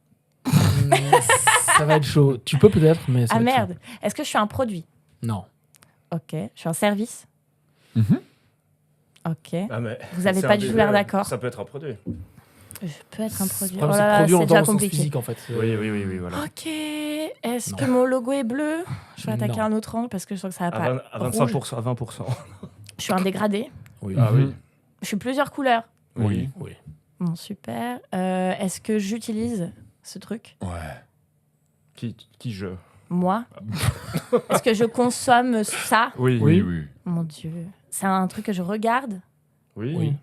Ça va être chaud. Tu peux peut-être, mais ça Ah va être merde. Est-ce que je suis un produit? chaud. Non. Ok. Je suis un service? Mhm. Ok. Ah, mais Vous avez c'est pas un du tout début, l'air d'accord. Ça peut être un produit. Je peux être un produit. Le Oh problème, c'est là que là, produit, on c'est entend déjà au sens compliqué. physique, en fait. Oui, voilà. Ok. Est-ce Non. que mon logo est bleu? Je vais attaquer Non. un autre angle parce que je sens que ça va À, pas. 20 à Rouge. 25%, à 20%. Je suis un dégradé. Oui. Ah oui. Je suis plusieurs couleurs. Oui. Oui. Bon, super. Est-ce que j'utilise ce truc? Ouais. Qui je Moi? Est-ce que je consomme ça? Oui. Oui, oui. Mon Dieu. C'est un truc que je regarde? Oui. Oui.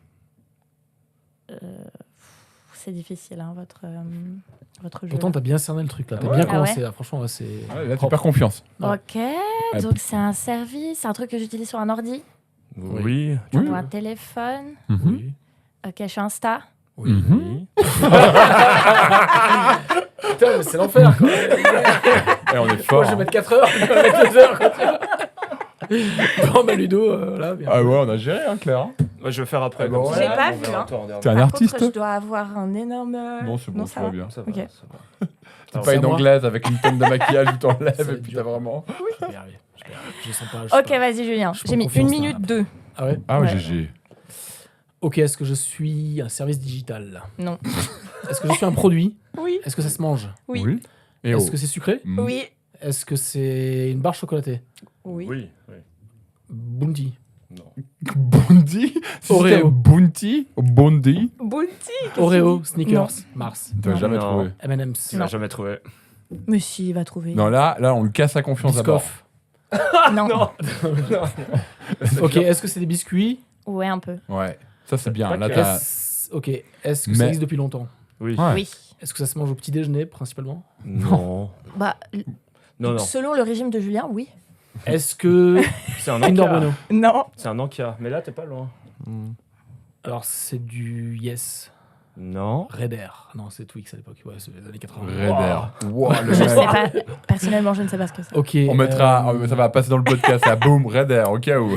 C'est difficile, hein, votre jeu. Pourtant, t'as bien cerné le truc, là. T'as Ouais. bien Ah commencé, ouais là. Franchement, là, c'est. Ouais, là, tu propre. perds confiance. Ok, donc c'est un service, c'est un truc que j'utilise sur un ordi Oui. Oui. ou un téléphone. Mhm. Oui. Ok, je suis Insta. Oui. Mhm. Putain, mais c'est l'enfer, quoi. Eh, on est Moi, fort. je vais hein. mettre 4 heures, je vais mettre 2 heures, quoi, tu vois. Bon, bah, Ludo, là, bien. Ah ouais, on a géré, hein, Claire. hein. Ouais, je vais faire après. Ah comme bon, ça. ouais. J'ai pas On vu, verra. hein. Attends, regarde. T'es un Par artiste contre, je dois avoir un énorme. Non, c'est bon, ça va bien. Ça va, Ok. ça va. C'est Alors, pas c'est une à moi. anglaise avec une tonne de maquillage où t'enlèves Ça va et être puis dur. t'as vraiment. Je vais y arriver. Je sens pas. je sais Ok, pas. vas-y, Julien. Je J'ai prends mis confiance, 1 là. minute 2. Ah ouais. Ah ouais, Ouais. GG. Ok, est-ce que je suis un service digital? Non. Est-ce que je suis un produit? Oui. Est-ce que ça se mange? Oui. Et Est-ce oh. que c'est sucré? Mm. Oui. Est-ce que c'est une barre chocolatée? Oui. Oui. Bounty. Non. Bounty Oreo. C'était Bounty Bounty Bounty. Oreo, Snickers, Mars, Tu vas Non. jamais Non. trouvé. M&M's, Tu l'as jamais trouvé. Mais si, il va trouver. Non, là, on lui casse sa confiance d'abord. Biscoff. Non. Ok, est-ce que c'est des biscuits? Ouais, un peu. Ouais, ça c'est bien. Pas Là, que- t'as. Ok, est-ce que ça Mais- existe depuis longtemps? Oui. Ouais. Oui. Est-ce que ça se mange au petit déjeuner principalement? Non. Bah, Non, non. selon le régime de Julien, oui. Est-ce que C'est un Kinder Anka. Bueno? Non. C'est un Anka. Mais là, t'es pas loin. Alors c'est du Yes, Non. Raider. Non, c'est Twix à l'époque. Ouais, c'est les années 80. Raider. Wow, le Je mec. sais pas. Personnellement, je ne sais pas ce que c'est. Ok. On mettra, ça va passer dans le podcast, à boum, Raider, au cas où.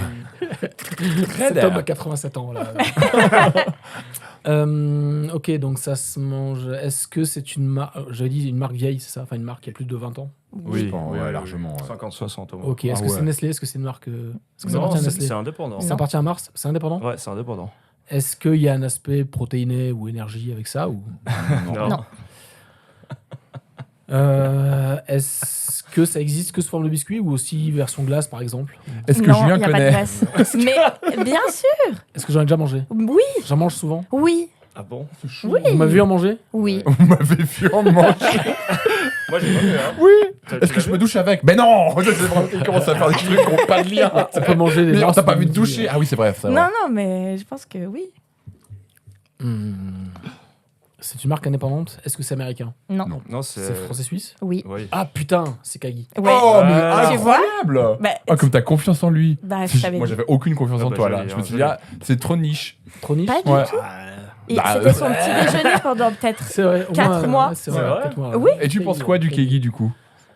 Cet homme a 87 ans là. Ok, donc ça se mange. Est-ce que c'est une marque? J'avais dit une marque vieille, c'est ça? Enfin, une marque qui a plus de 20 ans. Oui, pense, ouais, largement, ouais. 50-60 au moins. Ok, est-ce Ah que c'est ouais. Nestlé? Est-ce que c'est une marque. Est-ce que ça Non, appartient à c'est Nestlé? indépendant. Ça Non. appartient à Mars? C'est indépendant? Ouais, c'est indépendant. Est-ce qu'il y a un aspect protéiné ou énergie avec ça ou... Non. Non. Est-ce que ça existe que sous forme de biscuit ou aussi version glace par exemple? Est-ce que Non, Julien y a pas de connaît glace. Mais bien sûr. Est-ce que j'en ai déjà mangé? Oui. J'en mange souvent. Oui. Ah bon? Oui. Vous m'avez vu en manger? Oui. Vous m'avez vu en manger. Moi, j'ai pas vu, hein. Oui. Tu Est-ce que je me douche avec? Mais non. Il commence à faire des trucs qui n'ont pas de lien. On peut manger des Mais on Mars t'a pas comme vu te dit, doucher. Ah oui, c'est vrai. Non, non, mais je pense que oui. C'est une marque indépendante. Est-ce que c'est américain? Non. Non. Non, C'est c'est. français-suisse? Oui. Oui. Ah putain, c'est Kagi. Ouais. Oh, mais Tu vois incroyable. Bah, Oh, comme t'as confiance en lui. bah, je Si savais. Moi, j'avais aucune confiance Ah en bah, toi je là. l'ai, Je me hein, suis je dit, l'ai. ah, c'est trop niche. Trop niche? Pas du Ouais. tout. Et Bah, c'était son petit déjeuner pendant peut-être. C'est vrai. au 4 moins, mois. ouais, c'est C'est vrai. vrai 4 mois. Oui. Et tu penses quoi du Kegi du coup?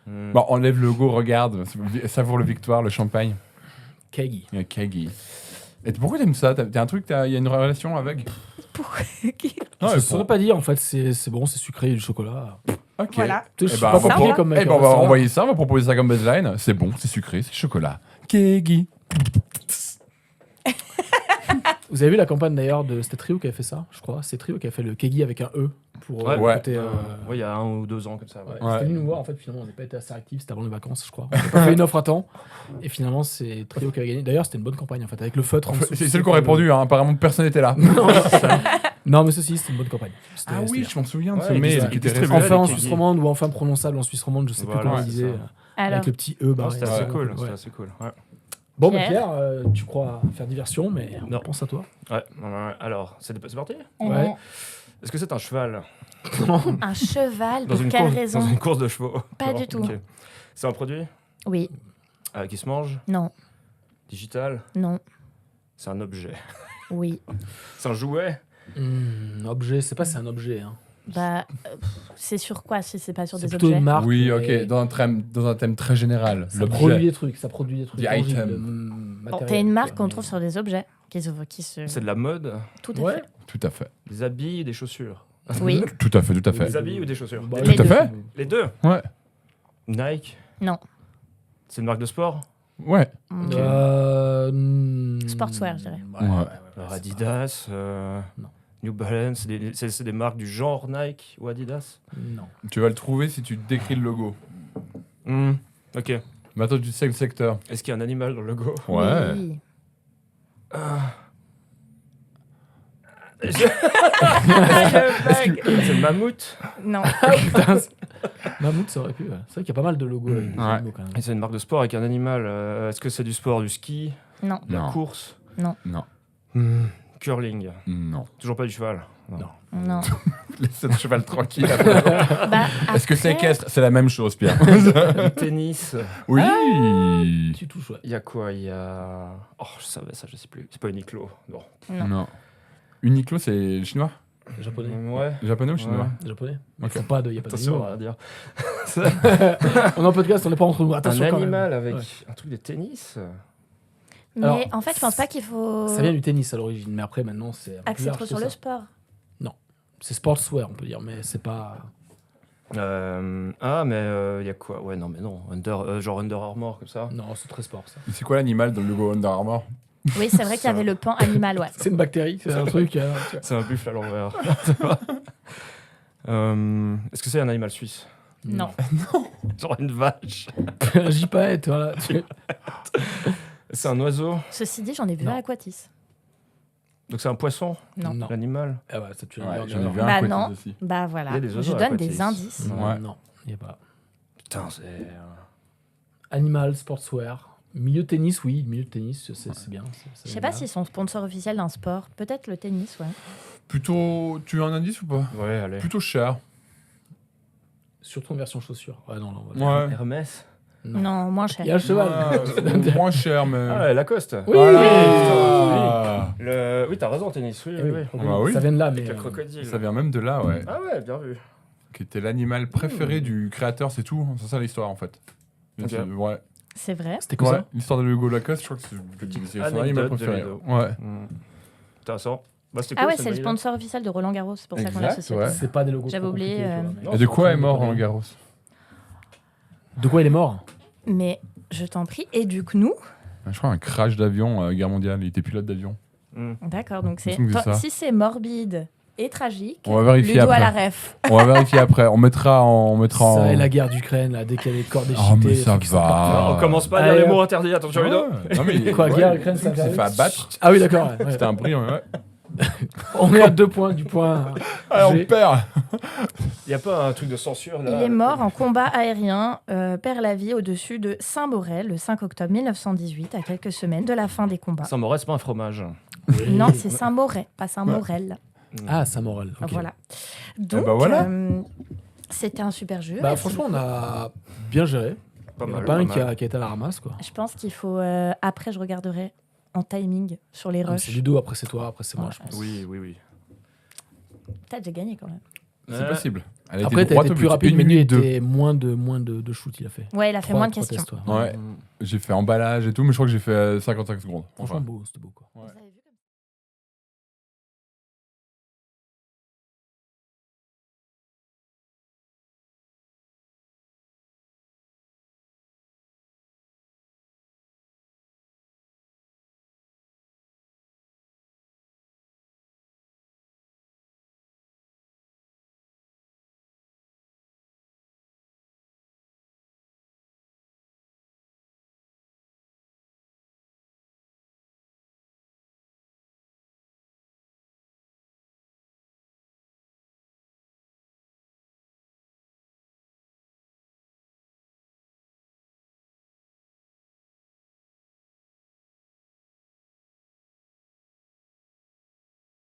Hmm. Bon, enlève le logo, regarde, savoure le victoire, le champagne. Kagi. Il y a Kegi. Et pourquoi t'aimes ça? T'as un truc, il y a une relation avec? Non, Je mais saurais pour- pas dire en fait, c'est bon, c'est sucré, du chocolat. Ok. Voilà. Je Eh suis ben, pas on va compliqué pro- comme mec. eh ben, on va ça va. envoyer ça, on va proposer ça comme baseline. C'est bon, c'est sucré, c'est chocolat. Kegi. Vous avez vu la campagne d'ailleurs de c'était Trio qui avait fait ça, je crois. C'est Trio qui a fait le Kegi avec un E pour Ouais. Ouais. le côté. Ouais, il y a 1 ou 2 ans comme ça. Ouais. Ouais. Ouais. C'était venu nous voir en fait, finalement on n'a pas été assez actifs, c'était avant les vacances je crois. On n'a pas fait une offre à temps et finalement c'est Trio qui avait gagné. D'ailleurs c'était une bonne campagne en fait avec le feutre en dessous. C'est celle qui ont répondu, hein. Apparemment personne n'était là. Non, c'est ça. Non mais ceci c'était une bonne campagne. C'était- Ah oui, c'était je m'en souviens de ce Ouais, mail il qui était distribue- resté. enfin en les Suisse Kegi. romande ou enfin prononçable en Suisse romande, je sais plus Voilà, comment on c'est disait. ça. Alors, Avec le petit E Non, barré. c'était assez Ouais. cool. Ouais. C'était assez cool. Ouais. Bon bah Pierre. Pierre, tu crois faire diversion mais on Non. pense à toi. Ouais. Alors, c'est parti? Ouais. Est-ce que c'est un cheval? un cheval, Dans pour une quelle course, raison? Dans une course de chevaux? Pas Non, du tout. ok. C'est un produit? Oui. Qui se mange? Non. Digital? Non. C'est un objet. Oui. C'est un jouet? Objet, c'est pas c'est un objet. Hein. Bah, c'est sur quoi si c'est pas sur C'est des plutôt objets une marque. Oui, ok, et dans un thème très général. Ça L'objet. produit des trucs. Ça produit des trucs. The tangibles, item. Bon, matériels, t'as une marque quoi, qu'on mais- trouve sur des objets qui se... C'est de la mode? Tout à Ouais. fait. Tout à fait. Des habits, des chaussures? Oui. Tout à fait, tout à fait. Des habits ou des chaussures? Bah, Les Tout à deux. fait. Les deux? Ouais. Nike? Non. C'est une marque de sport? Ouais. Sportswear, je dirais. Alors Adidas? Non. New Balance? C'est des marques du genre Nike ou Adidas? Non. Tu vas le trouver si tu décris le logo. Ok. Maintenant, tu sais le secteur. Est-ce qu'il y a un animal dans le logo? Ouais. Oui. C'est le mammouth? Non. Putain, Mammouth, ça aurait pu. Ouais. C'est vrai qu'il y a pas mal de logos avec des Ouais. animaux, quand même. Et c'est une marque de sport avec un animal. Est-ce que c'est du sport, du ski, Non. de la Non. course? Non. Curling? Non. Toujours pas du cheval? Non. Non. Laisse le cheval tranquille. Bah, Est-ce que c'est après- équestre? C'est la même chose, Pierre. Du tennis? Oui. Tu touches, ouais. Il y a quoi? Il y a... Oh, je savais ça, je sais plus. C'est pas Uniqlo? Non. Non. Non. Uniqlo, c'est le chinois? Japonais. Ouais. Japonais ou chinois? Japonais. Ok. Il n'y a pas Attention d'animaux. à dire. On est en podcast, on n'est pas entre nous. Attention Un quand même. animal avec Ouais. un truc de tennis? Mais Alors, en fait, je pense pas qu'il faut Ça vient du tennis à l'origine, mais après, maintenant, c'est un peu plus axer large trop que sur ça. le sport. C'est sportswear, on peut dire, mais c'est pas. Ah, mais il y a quoi? Ouais, non, mais non. Genre Under Armour, comme ça. Non, c'est très sport, ça. C'est quoi l'animal dans le logo Under Armour? Oui, c'est vrai qu'il y avait le pan animal, ouais. C'est une bactérie, c'est un truc. Tu vois. C'est un buffle à l'envers. Est-ce que c'est un animal suisse? Non. Genre une vache? Un gypaète, voilà. C'est un oiseau? Ceci dit, j'en ai vu Non. un à Aquatis. Donc c'est un poisson? Non. Non. L'animal? Ah ouais, ça tu Ouais, l'as j'en ai vu Bah un côté non. aussi. Bah Il voilà. y a des Je oiseaux à donne Aquatis. des indices. Ouais. Ouais. Non, il n'y a pas. Putain, c'est... Animal, sportswear. Milieu tennis, oui. Milieu tennis, c'est bien. Je sais pas s'ils sont sponsors officiels d'un sport. Peut-être le tennis, ouais. Plutôt. Tu as un indice ou pas? Ouais, allez. Plutôt cher. Surtout en version chaussure. Ouais, non, non. Ouais. Hermès? Non, moins cher. Il y a le cheval. Ouais, moins cher, mais. Ah ouais, Lacoste. Oui, Voilà. Oui, t'as raison, tennis. Oui, Eh oui, oui, oui. Bah oui. Ça vient de là, mais. Avec le crocodile. Ça vient même de là, ouais. Ah ouais, bien vu. Qui était l'animal préféré du créateur, c'est tout. C'est ça l'histoire en fait. Ok. Ouais. C'est vrai. C'était quoi Ouais. ça L'histoire de Hugo Lacoste, je crois que c'est son animal Anecdote de préféré. Ludo. Ouais. Intéressant. Bah, c'était Ah cool, ouais, cette c'est le idée. sponsor officiel de Roland Garros. C'est pour ça qu'on l'a Exact, associé. ouais. C'est pas des logos. J'avais trop oublié, compliqués, tu vois, mais- Non, Et de quoi est mort Roland Garros? De quoi il est mort? Mais je t'en prie, éduque-nous. Je crois un crash d'avion, guerre mondiale. Il était pilote d'avion. D'accord, donc Il me semble que c'est ça. si c'est morbide et tragique, On va vérifier Ludo à après. la ref. On va vérifier après. On mettra en. Ça et la guerre d'Ukraine, là, dès qu'il y a les corps déchiquetés. Oh, mais ça ceux qui sont va. partis. On commence pas à dire Allez, les hop. mots interdits, attention Ludo. Ouais. Non, mais Quoi, ouais, guerre, Ukraine, ça il s'est fait abattre. Ah oui, d'accord. ouais, ouais. C'était un brillant, ouais. On est à 2 points du point. Ah, G. on perd. Il y a pas un truc de censure là? Il est mort en combat aérien, perd la vie au-dessus de Saint-Maurel le 5 octobre 1918, à quelques semaines de la fin des combats. Saint-Maurel, c'est pas un fromage. Non, c'est Saint-Mauret, pas Saint-Maurel. Ah, Saint-Maurel. ok. Voilà. Donc, bah voilà. c'était un super jeu. Bah, Merci franchement, on beaucoup. a bien géré. Pas Il y en a mal. pas un pas qui mal. a été à la ramasse, quoi. Je pense qu'il faut... après, je regarderai en timing sur les Ah, mais C'est rushs. Ludo, après c'est toi, après c'est moi, Ouais. je pense. Oui, oui, oui. Peut-être j'ai gagné quand même. C'est possible. Elle a Après, été t'as droite été au plus but. rapide, Une mais lui minute deux. était moins de shoot, il a fait. Ouais, il a fait moins de questions. tests, ouais. Ouais. J'ai fait emballage et tout, mais je crois que j'ai fait 55 secondes. Franchement, beau, c'était beau, quoi. Ouais.